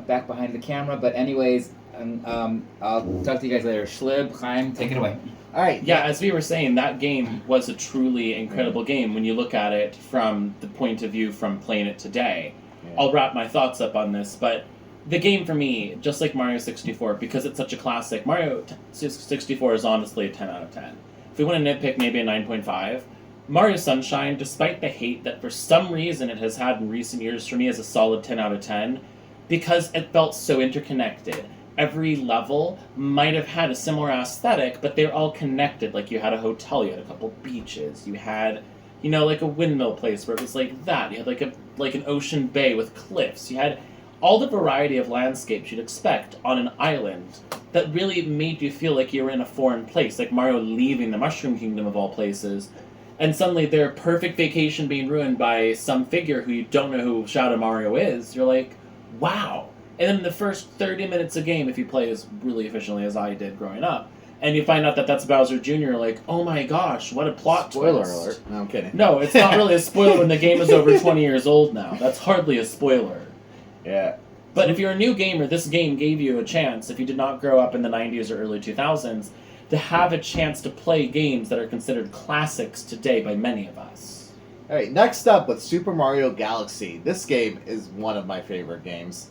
back behind the camera. But anyways, I'll talk to you guys later. Schlib, Chaim, take it away. All right. Yeah, as we were saying, that game was a truly incredible game when you look at it from the point of view from playing it today. Yeah. I'll wrap my thoughts up on this, but the game for me, just like Mario 64, because it's such a classic, Mario 64 is honestly a 10 out of 10. If we want to nitpick, maybe a 9.5. Mario Sunshine, despite the hate that for some reason it has had in recent years, for me is a solid 10 out of 10, because it felt so interconnected. Every level might have had a similar aesthetic, but they're all connected. Like, you had a hotel, you had a couple beaches, you had, like a windmill place where it was like that. You had like an ocean bay with cliffs. You had all the variety of landscapes you'd expect on an island that really made you feel like you were in a foreign place, like Mario leaving the Mushroom Kingdom of all places, and suddenly their perfect vacation being ruined by some figure who you don't know who Shadow Mario is. You're like, wow. And then in the first 30 minutes of game, if you play as really efficiently as I did growing up, and you find out that that's Bowser Jr., like, oh my gosh, what a plot Spoiler twist. alert. No, I'm kidding. No, it's not really a spoiler when the game is over 20 years old now. That's hardly a spoiler. Yeah. But if you're a new gamer, this game gave you a chance, if you did not grow up in the 90s or early 2000s, to have a chance to play games that are considered classics today by many of us. All right, next up with Super Mario Galaxy. This game is one of my favorite games.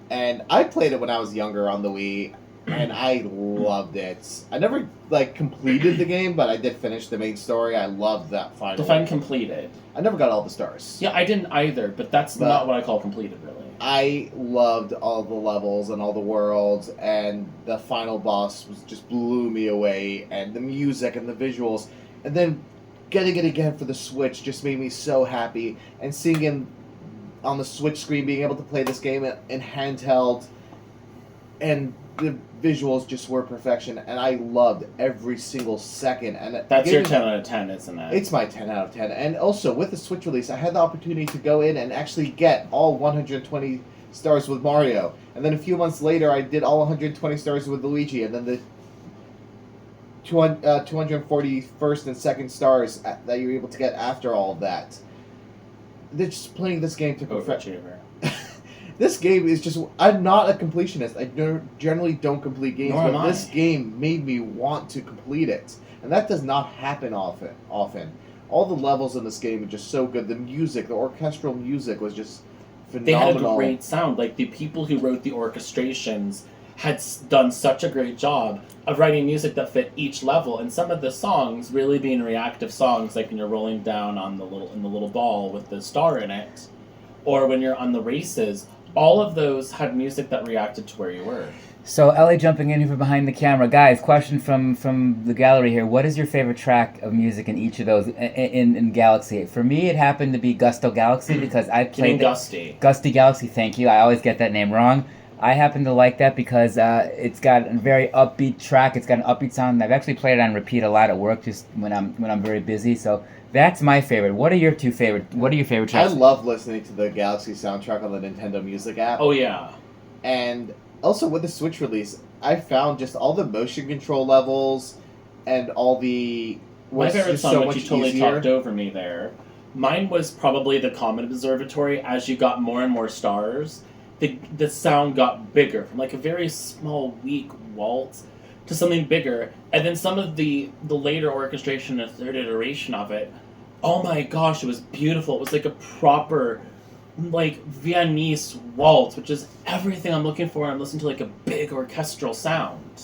And I played it when I was younger on the Wii, and I loved it. I never, completed the game, but I did finish the main story. I loved that final. Define completed. I never got all the stars. Yeah, I didn't either, but that's not what I call completed, really. I loved all the levels and all the worlds, and the final boss just blew me away, and the music and the visuals. And then getting it again for the Switch just made me so happy, and seeing him on the Switch screen, being able to play this game in handheld, and the visuals just were perfection, and I loved every single second. And that's your 10 out of 10, isn't it? It's my 10 out of 10. And also, with the Switch release, I had the opportunity to go in and actually get all 120 stars with Mario. And then a few months later, I did all 120 stars with Luigi, and then the 241st and 2nd stars that you were able to get after all of that. They're just playing this game to perfection. This game is just... I'm not a completionist. I generally don't complete games, but this game made me want to complete it. And that does not happen often. All the levels in this game are just so good. The music, the orchestral music was just phenomenal. They had a great sound. Like, the people who wrote the orchestrations had done such a great job of writing music that fit each level, and some of the songs really being reactive songs, like when you're rolling down on the little ball with the star in it, or when you're on the races. All of those had music that reacted to where you were. So, Ellie jumping in here from behind the camera. Guys, question from the gallery here. What is your favorite track of music in each of those in Galaxy? For me, it happened to be Gusto Galaxy because I played... Gusty. Gusty Galaxy, thank you. I always get that name wrong. I happen to like that because it's got a very upbeat track. It's got an upbeat sound. I've actually played it on repeat a lot at work just when I'm very busy. So that's my favorite. What are your favorite tracks? I love listening to the Galaxy soundtrack on the Nintendo Music app. Oh yeah. And also with the Switch release, I found just all the motion control levels and all the... My favorite song, which you totally talked over me there, mine was probably the Comet Observatory. As you got more and more stars, the sound got bigger, from like a very small, weak waltz to something bigger. And then some of the later orchestration and third iteration of it, oh my gosh, it was beautiful. It was like a proper, like, Viennese waltz, which is everything I'm looking for when I'm listening to like a big orchestral sound.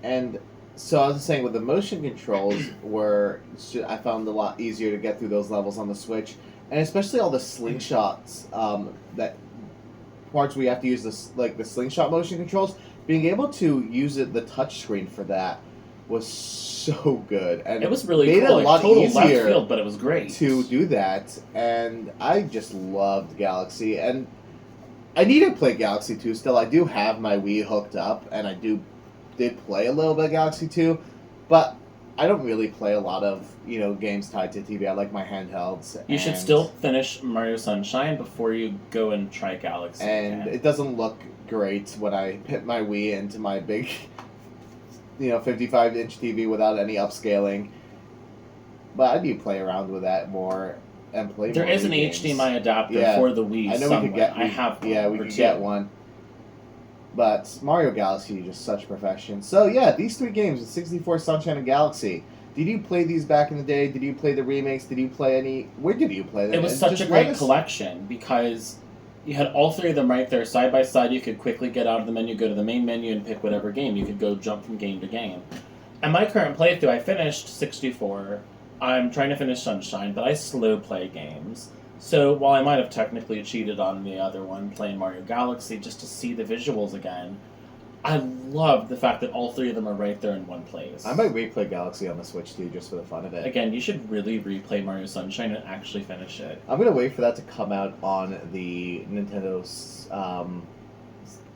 And so I was saying, with the motion controls, I found a lot easier to get through those levels on the Switch, and especially all the slingshots, that parts where you have to use the slingshot motion controls. Being able to use the touch screen for that was so good, and it was really made cool. it a lot total easier left field, but it was great to do that. And I just loved Galaxy, and I need to play Galaxy 2 still. I do have my Wii hooked up, and I did play a little bit of Galaxy 2, but I don't really play a lot of games tied to TV. I like my handhelds. You should still finish Mario Sunshine before you go and try Galaxy. And again. It doesn't look great when I hit my Wii into my big 55-inch TV without any upscaling. But I do play around with that more and play. There more is an Wii games. HDMI adapter Yeah. for the Wii. I know somewhere. we could get. I have. Yeah, we or could two. get one. But Mario Galaxy is just such perfection. So yeah, these 3 games, 64, Sunshine, and Galaxy. Did you play these back in the day? Did you play the remakes? Did you play any? Where did you play them? It was And such just a let great us- collection because you had all 3 of them right there side by side. You could quickly get out of the menu, go to the main menu, and pick whatever game. You could go jump from game to game. And my current playthrough, I finished 64. I'm trying to finish Sunshine, but I slow play games. So while I might have technically cheated on the other one, playing Mario Galaxy, just to see the visuals again, I love the fact that all 3 of them are right there in one place. I might replay Galaxy on the Switch too, just for the fun of it. Again, you should really replay Mario Sunshine and actually finish it. I'm gonna wait for that to come out on the Nintendo's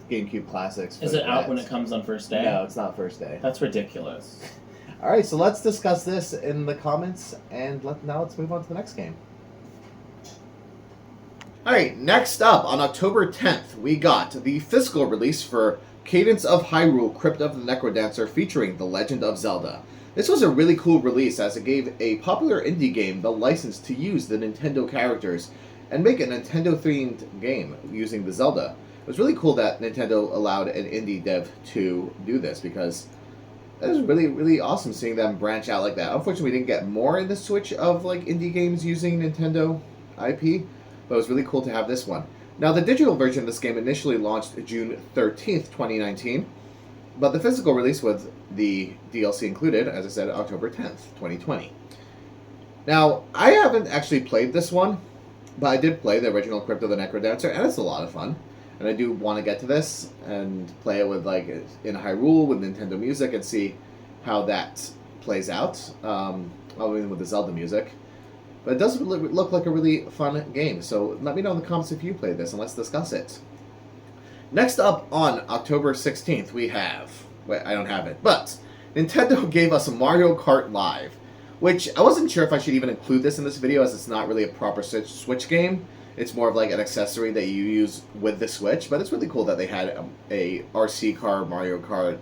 GameCube Classics. Is it out when it comes on first day? No, it's not first day. That's ridiculous. All right, so let's discuss this in the comments, and let's move on to the next game. All right, next up on October 10th, we got the physical release for Cadence of Hyrule: Crypt of the Necrodancer, featuring The Legend of Zelda. This was a really cool release as it gave a popular indie game the license to use the Nintendo characters and make a Nintendo-themed game using the Zelda. It was really cool that Nintendo allowed an indie dev to do this because it was really, really awesome seeing them branch out like that. Unfortunately, we didn't get more in the Switch of like indie games using Nintendo IP, but it was really cool to have this one. Now, the digital version of this game initially launched June 13th, 2019, but the physical release with the DLC included, as I said, October 10th, 2020. Now, I haven't actually played this one, but I did play the original Crypt of the Necrodancer, and it's a lot of fun. And I do want to get to this and play it with like in Hyrule with Nintendo music and see how that plays out. Even with the Zelda music, but it does look like a really fun game. So let me know in the comments if you played this and let's discuss it. Next up on October 16th, we have. Wait, I don't have it, but Nintendo gave us Mario Kart Live, which I wasn't sure if I should even include this in this video as it's not really a proper Switch game. It's more of like an accessory that you use with the Switch, but it's really cool that they had a RC car Mario Kart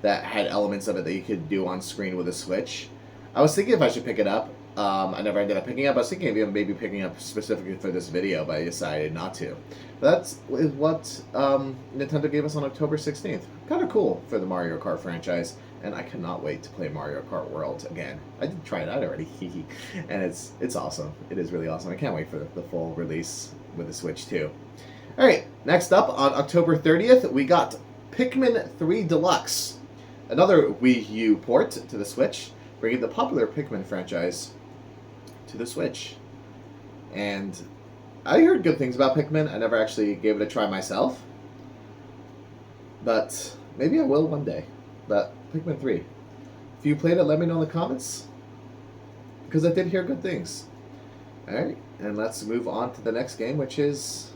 that had elements of it that you could do on screen with a Switch. I was thinking if I should pick it up. I never ended up picking it up. I was thinking of maybe picking up specifically for this video, but I decided not to. But that's what Nintendo gave us on October 16th. Kind of cool for the Mario Kart franchise. And I cannot wait to play Mario Kart World again. I did try it out already, and it's awesome. It is really awesome. I can't wait for the full release with the Switch too. All right, next up on October 30th, we got Pikmin 3 Deluxe, another Wii U port to the Switch, bringing the popular Pikmin franchise to the Switch. And I heard good things about Pikmin. I never actually gave it a try myself, but maybe I will one day. But Pikmin 3. If you played it, let me know in the comments, because I did hear good things. Alright, and let's move on to the next game, which is...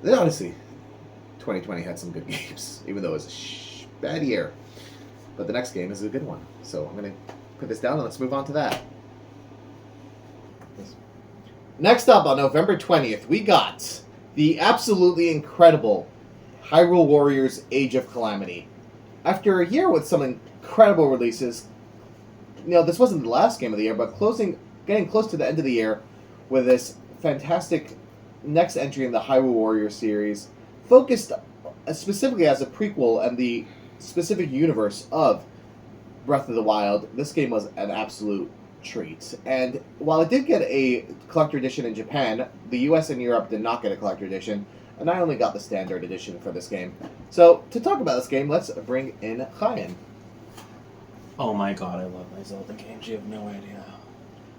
Honestly, 2020 had some good games, even though it was a bad year. But the next game is a good one. So I'm going to put this down and let's move on to that. Next up on November 20th, we got the absolutely incredible Hyrule Warriors Age of Calamity. After a year with some incredible releases, this wasn't the last game of the year, but getting close to the end of the year with this fantastic next entry in the Hyrule Warriors series, focused specifically as a prequel and the specific universe of Breath of the Wild. This game was an absolute treat. And while it did get a collector edition in Japan, the US and Europe did not get a collector edition. And I only got the standard edition for this game. So, to talk about this game, let's bring in Cheyenne. Oh my god, I love my Zelda games. You have no idea.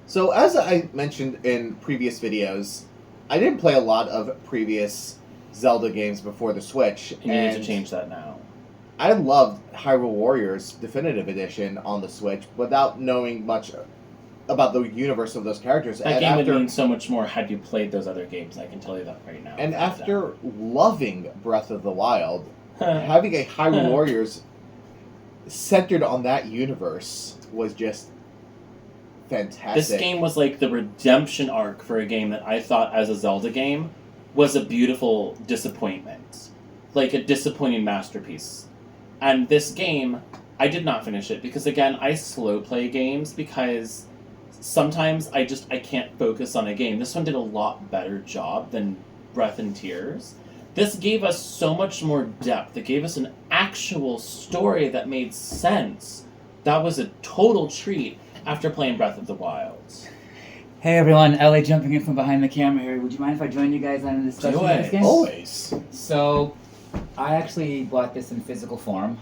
So, as I mentioned in previous videos, I didn't play a lot of previous Zelda games before the Switch. And you need to change that now. I loved Hyrule Warriors Definitive Edition on the Switch without knowing much about the universe of those characters. That game would mean so much more had you played those other games, I can tell you that right now. And after loving Breath of the Wild, having a Hyrule Warriors centered on that universe was just fantastic. This game was like the redemption arc for a game that I thought as a Zelda game was a beautiful disappointment. Like a disappointing masterpiece. And this game I did not finish it because, again, I slow play games because sometimes I can't focus on a game. This one did a lot better job than Breath and Tears. This gave us so much more depth. It gave us an actual story that made sense. That was a total treat after playing Breath of the Wild. Hey everyone, LA jumping in from behind the camera here. Would you mind if I join you guys on a discussion of this game? Always. So, I actually bought this in physical form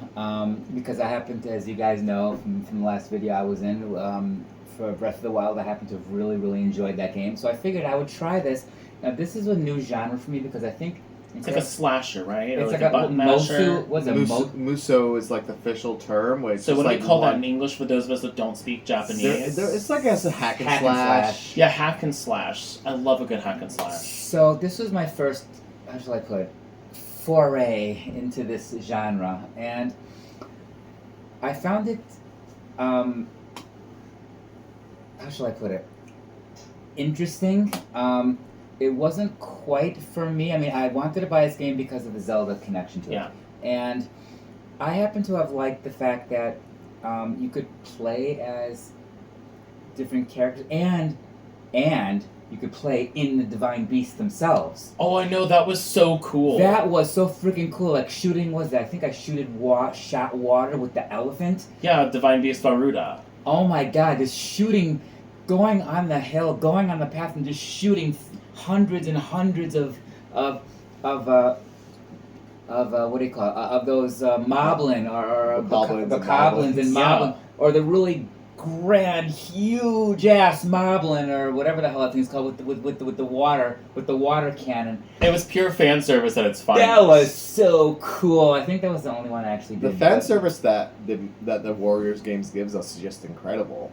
because I happened to, as you guys know from the last video I was in for Breath of the Wild, I happened to have really, really enjoyed that game. So I figured I would try this. Now this is a new genre for me because I think it's like a slasher, right? It's or like a button masher. What's it? Muso is like the official term. Where it's So what do like we call that in English for those of us that don't speak Japanese? It's like a hack and slash. Yeah, hack and slash. I love a good hack and slash. So this was my first, how shall I put it, foray into this genre, and I found it, how shall I put it, interesting. It wasn't quite for me. I mean, I wanted to buy this game because of the Zelda connection to it. And I happen to have liked the fact that you could play as different characters, and you could play in the Divine Beasts themselves. Oh, I know, that was so cool. That was so freaking cool. Like shooting was that? I think I shot water with the elephant. Yeah, Divine Beast Varuda. Oh my god, this shooting, going on the hill, going on the path, and just shooting hundreds and hundreds of what do you call it? Of those moblin or bokoblins and moblin, or the really grand, huge ass moblin or whatever the hell that thing's called with the water cannon. It was pure fan service at its finest. That was so cool. I think that was the only one I actually did. The fan service that the Warriors games gives us is just incredible.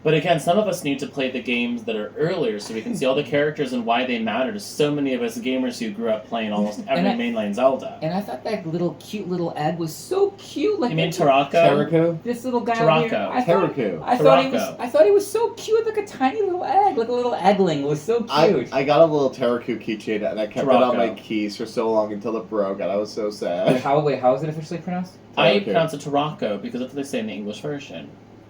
But again, some of us need to play the games that are earlier so we can see all the characters and why they matter to so many of us gamers who grew up playing almost every mainline Zelda. And I thought that cute little egg was so cute. Like, you mean Tarako? Taraku? This little guy Tarako. over here. Taraku. I thought he was so cute, like a tiny little egg, like a little eggling. It was so cute. I got a little Taraku keychain and I kept it on Tarako. my keys for so long until it broke and I was so sad. How is it officially pronounced? I pronounce it Tarako because that's what they say in the English version.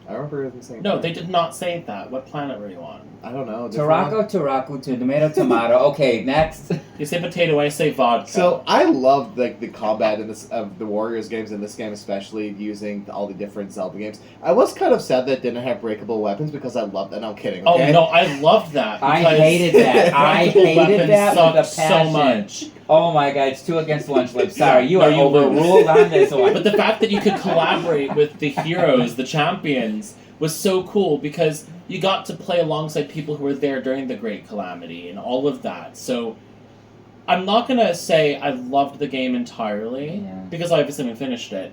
I remember them saying No, they did not say that. What planet were you on? I don't know. Taraku, tomato. Okay, next. You say potato, I say vodka. So I loved the combat in this of the Warriors games in this game, especially using all the different Zelda games. I was kind of sad that it didn't have breakable weapons because I loved that. No, I'm kidding. Okay? Oh no, I loved that. I hated that. I hated that with a passion. So much. Oh my god, it's 2 against 1, Flip. Sorry, you are overruled on this one. But the fact that you could collaborate with the heroes, the champions, was so cool because you got to play alongside people who were there during the Great Calamity and all of that. So I'm not going to say I loved the game entirely because I obviously haven't finished it.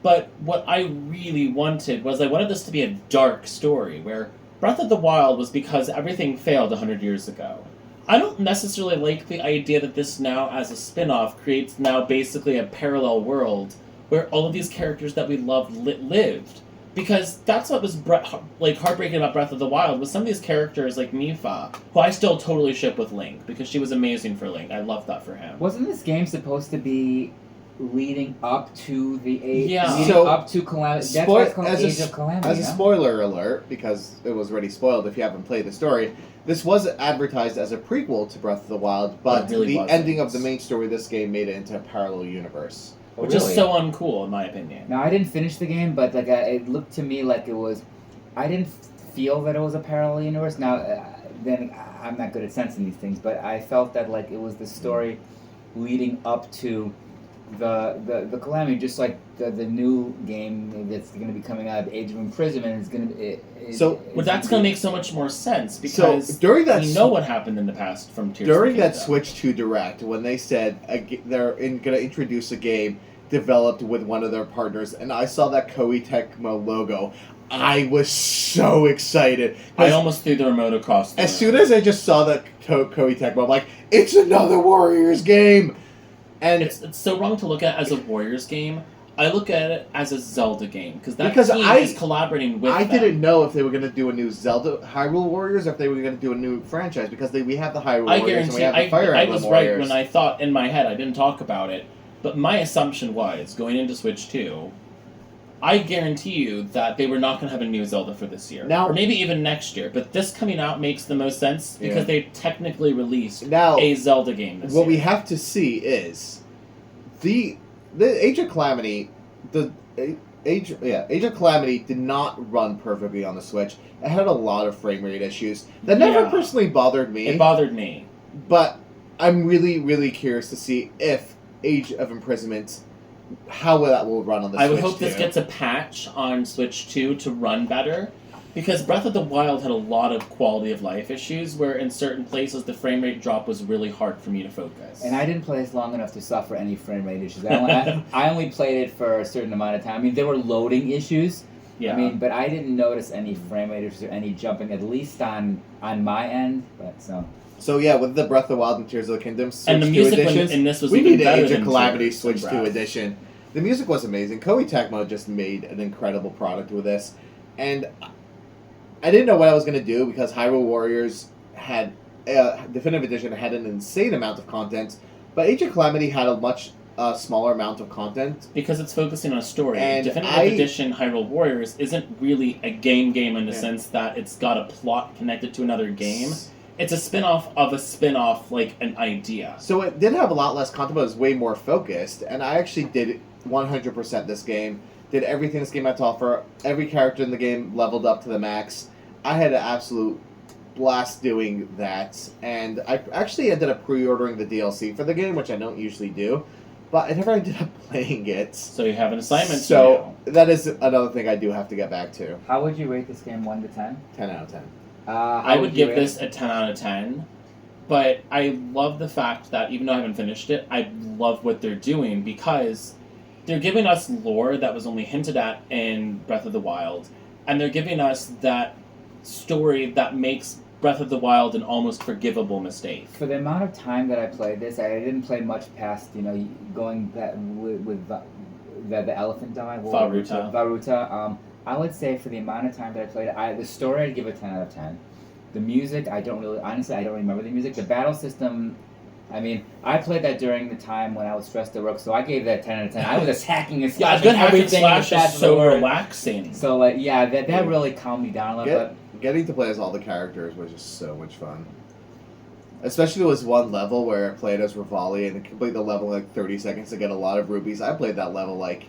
But what I really wanted was I wanted this to be a dark story where Breath of the Wild was because everything failed 100 years ago. I don't necessarily like the idea that this now, as a spin-off, creates now basically a parallel world where all of these characters that we loved lived. Because that's what was heartbreaking about Breath of the Wild, was some of these characters like Mifa, who I still totally ship with Link, because she was amazing for Link. I loved that for him. Wasn't this game supposed to be leading up to the age? Yeah. Up to Calamity. That's why it's called Age of Calamity. As a spoiler alert, because it was already spoiled if you haven't played the story, this was advertised as a prequel to Breath of the Wild, but really the wasn't. ending of the main story of this game made it into a parallel universe. Which is so uncool, in my opinion. Now, I didn't finish the game, but it looked to me like it was... I didn't feel that it was a parallel universe. Now, then I'm not good at sensing these things, but I felt that it was the story leading up to the Calamity, just like the new game that's going to be coming out, Age of Imprisonment, is going to be... that's going to make so much more sense, because during that we know what happened in the past from Tears during of the that Kingdom. Switch 2 Direct, when they said they're going to introduce a game developed with one of their partners, and I saw that Koei Tecmo logo, I was so excited. I almost threw the remote across the room. As soon as I just saw that Koei Tecmo, I'm like, it's another Warriors game! And it's so wrong to look at as a Warriors game. I look at it as a Zelda game, because team is collaborating with them. didn't know if they were going to do a new Zelda Hyrule Warriors or if they were going to do a new franchise, because we have the Hyrule Warriors and we have the Fire Emblem Warriors. I was right when I thought in my head, I didn't talk about it, but my assumption was, going into Switch 2, I guarantee you that they were not going to have a new Zelda for this year. Now- or maybe even next year. But this coming out makes the most sense because Yeah. they technically released Now, a Zelda game this what year. we have to see is the Age of Calamity. Age of Calamity did not run perfectly on the Switch. It had a lot of frame rate issues that never Yeah. personally bothered me. It bothered me. But I'm really, really curious to see if Age of Imprisonment, how that will run on the Switch. I would hope this too. gets a patch on Switch 2 to run better. Because Breath of the Wild had a lot of quality of life issues where in certain places the frame rate drop was really hard for me to focus. And I didn't play this long enough to suffer any frame rate issues. I only played it for a certain amount of time. I mean, there were loading issues. Yeah. I mean, but I didn't notice any frame rate issues or any jumping, at least on my end. But So yeah, with the Breath of the Wild and Tears of the Kingdom Switch and the 2 music editions, in this was we even need better Age of than Calamity Tears Switch and 2 Breath. edition. The music was amazing. Koei Tecmo just made an incredible product with this, and I didn't know what I was going to do because Hyrule Warriors had Definitive Edition had an insane amount of content, but Age of Calamity had a much smaller amount of content. Because it's focusing on a story. And Definitive Edition Hyrule Warriors isn't really a game in the sense that it's got a plot connected to another game. It's a spin-off of a spin-off, like an idea. So it did have a lot less content, but it was way more focused, and I actually did 100% this game. Did everything this game had to offer. Every character in the game leveled up to the max. I had an absolute blast doing that, and I actually ended up pre-ordering the DLC for the game, which I don't usually do, but I never ended up playing it. So you have an assignment So that is another thing I do have to get back to. how would you rate this game 1 to 10? 10 out of 10. I would give this a 10 out of 10, but I love the fact that even though I haven't finished it, I love what they're doing because they're giving us lore that was only hinted at in Breath of the Wild, and they're giving us that story that makes Breath of the Wild an almost forgivable mistake. For the amount of time that I played this, I didn't play much past, going that with the elephant died. Varuta. Varuta. I would say for the amount of time that I played it, the story I'd give a 10 out of 10. The music, I don't remember the music. The battle system, I mean, I played that during the time when I was stressed at work, so I gave that 10 out of 10. I was attacking and Yeah, a slashing good hack and everything in the slash path is of the so word. relaxing. So, that really calmed me down a little bit. Getting to play as all the characters was just so much fun. Especially there was one level where I played as Rivali and complete the level in like 30 seconds to get a lot of rubies. I played that level like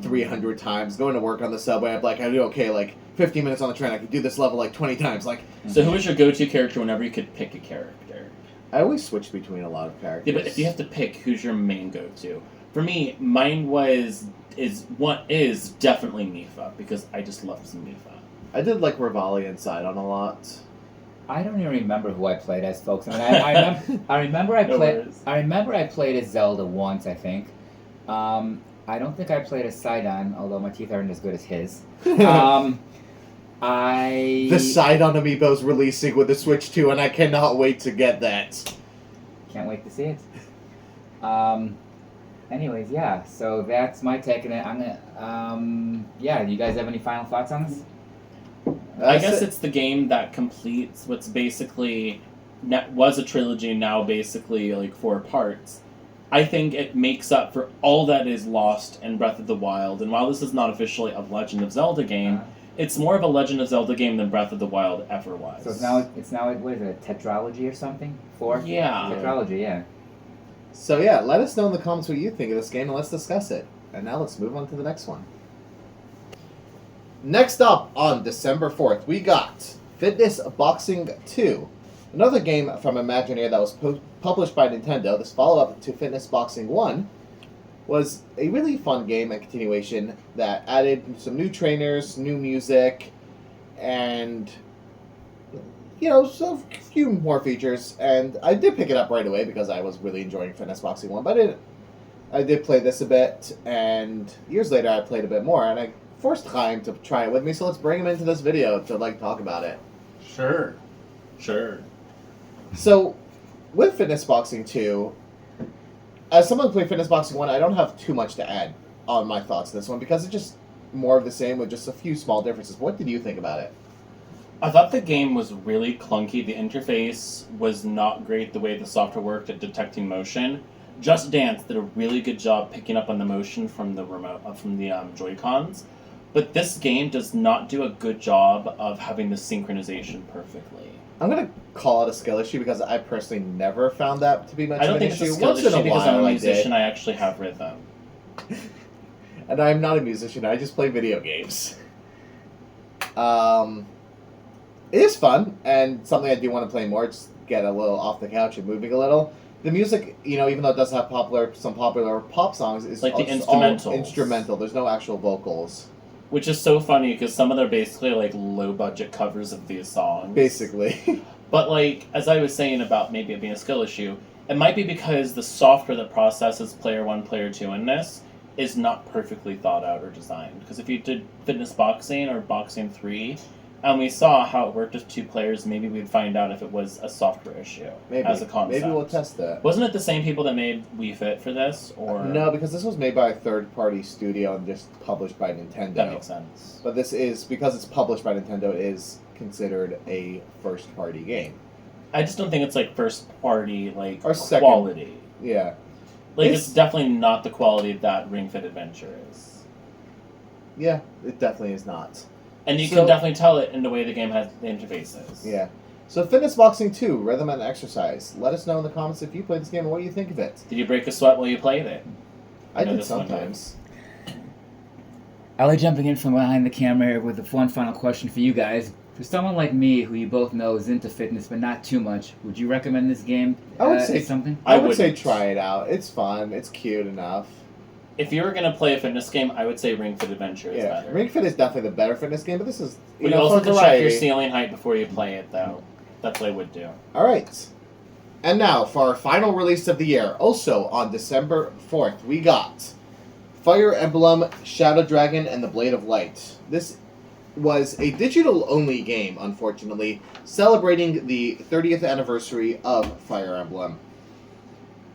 300 times. Going to work on the subway, I'm like, I do okay, like 15 minutes on the train, I could do this level like 20 times. Like, So who was your go-to character whenever you could pick a character? I always switch between a lot of characters. Yeah, but if you have to pick, who's your main go-to? For me, mine is definitely Mifa because I just love some Mifa. I did like Rivali and Sidon a lot. I don't even remember who I played as, folks. I mean, I remember I No played. worries. I remember I played as Zelda once. I think. I don't think I played as Sidon, although my teeth aren't as good as his. The Sidon amiibo's releasing with the Switch 2, and I cannot wait to get that. Can't wait to see it. Anyways, yeah. So that's my take on it. I'm gonna. Yeah. Do you guys have any final thoughts on this? I guess it's the game that completes what's basically was a trilogy, now basically like 4 parts. I think it makes up for all that is lost in Breath of the Wild. And while this is not officially a Legend of Zelda game, it's more of a Legend of Zelda game than Breath of the Wild ever was. So it's now what is it, a tetralogy or something? 4? Yeah. Tetralogy, yeah. So yeah, let us know in the comments what you think of this game, and let's discuss it. And now let's move on to the next one. Next up, on December 4th, we got Fitness Boxing 2. Another game from Imagineer that was published by Nintendo. This follow-up to Fitness Boxing 1 was a really fun game and continuation that added some new trainers, new music, and so a few more features. And I did pick it up right away because I was really enjoying Fitness Boxing 1, but I did play this a bit, and years later I played a bit more, and I forced Chaim to try it with me, so let's bring him into this video to talk about it. Sure. So, with Fitness Boxing 2, as someone who played Fitness Boxing 1, I don't have too much to add on my thoughts on this one, because it's just more of the same with just a few small differences. What did you think about it? I thought the game was really clunky. The interface was not great, the way the software worked at detecting motion. Just Dance did a really good job picking up on the motion from the remote, from the Joy-Cons, but this game does not do a good job of having the synchronization perfectly. I'm gonna call it a skill issue because I personally never found that to be much I of don't an think issue. it's a skill Once in issue a because I'm a while musician. I actually have rhythm. And I'm not a musician. I just play video games. It is fun and something I do want to play more. Just get a little off the couch and moving a little. The music, even though it does have some popular pop songs, is Like the all instrumentals. instrumental. There's no actual vocals. Which is so funny because some of them are basically like low budget covers of these songs. Basically. But like, as I was saying about maybe it being a skill issue, it might be because the software that processes player 1, player 2 in this is not perfectly thought out or designed. Because if you did Fitness Boxing or Boxing 3, and we saw how it worked with 2 players, maybe we'd find out if it was a software issue as a concept. Maybe we'll test that. Wasn't it the same people that made Wii Fit for this? Or No, because this was made by a third-party studio and just published by Nintendo. That makes sense. But this is, because it's published by Nintendo, it is considered a first-party game. I just don't think it's like first party like Or second. quality. Yeah. Like it's definitely not the quality that Ring Fit Adventure is. Yeah, it definitely is not. And you can definitely tell it in the way the game has the interfaces. Yeah. So Fitness Boxing 2, Rhythm and Exercise. Let us know in the comments if you played this game and what you think of it. Did you break a sweat while you played it? I did sometimes. Ellie jumping in from behind the camera here with one final question for you guys. For someone like me, who you both know is into fitness but not too much, would you recommend this game? I would say something. I would say try it out. It's fun. It's cute enough. If you were going to play a fitness game, I would say Ring Fit Adventure is better. Ring Fit is definitely the better fitness game, but this is you also have to check your ceiling height before you play it, though. That's what I would do. All right. And now for our final release of the year. Also on December 4th, we got Fire Emblem, Shadow Dragon, and the Blade of Light. This was a digital-only game, unfortunately, celebrating the 30th anniversary of Fire Emblem.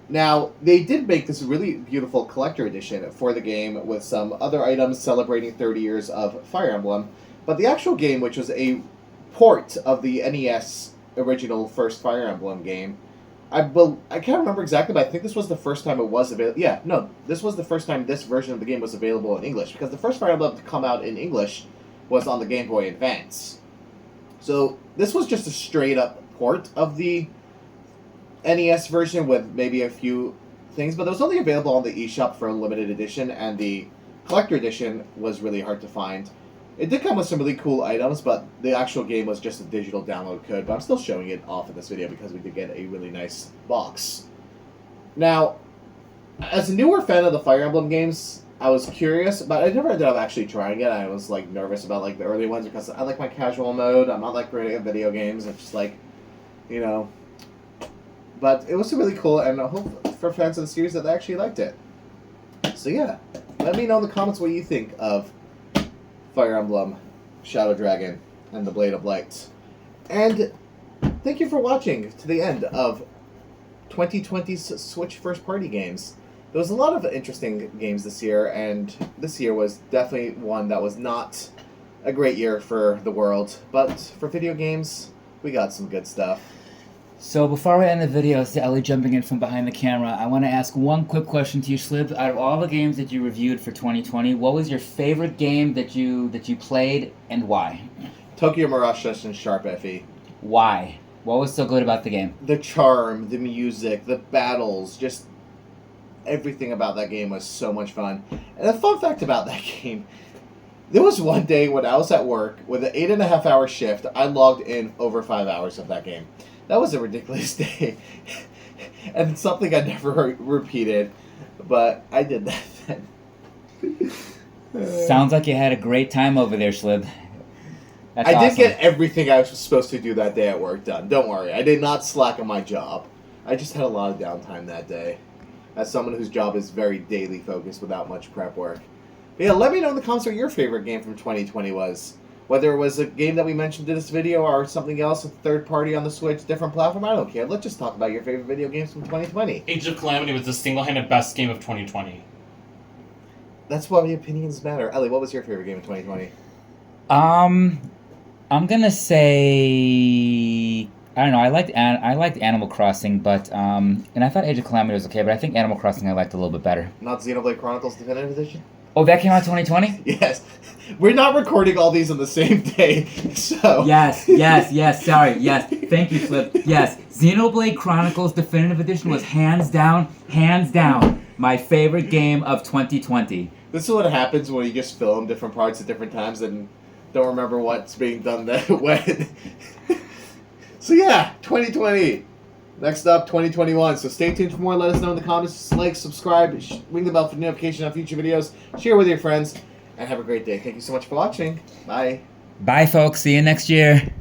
Now, they did make this really beautiful collector edition for the game with some other items celebrating 30 years of Fire Emblem, but the actual game, which was a port of the NES original first Fire Emblem game, I can't remember exactly, but I think this was the first time it was available. Yeah, no, this was the first time this version of the game was available in English, because the first Fire Emblem to come out in English was on the Game Boy Advance. So this was just a straight-up port of the NES version with maybe a few things, but it was only available on the eShop for a limited edition, and the collector edition was really hard to find. It did come with some really cool items, but the actual game was just a digital download code, but I'm still showing it off in this video because we did get a really nice box. Now, as a newer fan of the Fire Emblem games, I was curious, but I never ended up actually trying it. I was nervous about the early ones because I like my casual mode. I'm not great at video games. It's just but it was really cool, and I hope for fans of the series that they actually liked it. So yeah, let me know in the comments what you think of Fire Emblem, Shadow Dragon, and the Blade of Light. And thank you for watching to the end of 2020's Switch First Party Games. There was a lot of interesting games this year, and this year was definitely one that was not a great year for the world. But for video games, we got some good stuff. So before we end the video, it's Ellie jumping in from behind the camera. I want to ask one quick question to you, Slib. Out of all the games that you reviewed for 2020, what was your favorite game that you played, and why? Tokyo Mirage Session Sharp FE. Why? What was so good about the game? The charm, the music, the battles, just everything about that game was so much fun. And a fun fact about that game, there was one day when I was at work with an 8.5-hour shift, I logged in over 5 hours of that game. That was a ridiculous day. And something I never repeated, but I did that then. Sounds like you had a great time over there, Slib. That's I awesome. did get everything I was supposed to do that day at work done. Don't worry. I did not slack on my job. I just had a lot of downtime that day. As someone whose job is very daily focused without much prep work. But yeah, let me know in the comments what your favorite game from 2020 was. Whether it was a game that we mentioned in this video or something else, a third party on the Switch, different platform, I don't care. Let's just talk about your favorite video games from 2020. Age of Calamity was the single-handed best game of 2020. That's why the opinions matter. Ellie, what was your favorite game of 2020? I'm gonna say I don't know. I liked Animal Crossing, but and I thought Age of Calamity was okay, but I think Animal Crossing I liked a little bit better. Not Xenoblade Chronicles Definitive Edition? Oh, that came out 2020? Yes. We're not recording all these on the same day, so... Yes, sorry, yes. Thank you, Flip. Yes, Xenoblade Chronicles Definitive Edition was hands down, my favorite game of 2020. This is what happens when you just film different parts at different times and don't remember what's being done that when. So yeah, 2020. Next up, 2021. So stay tuned for more. Let us know in the comments. Like, subscribe, ring the bell for notification on future videos. Share with your friends. And have a great day. Thank you so much for watching. Bye. Bye, folks. See you next year.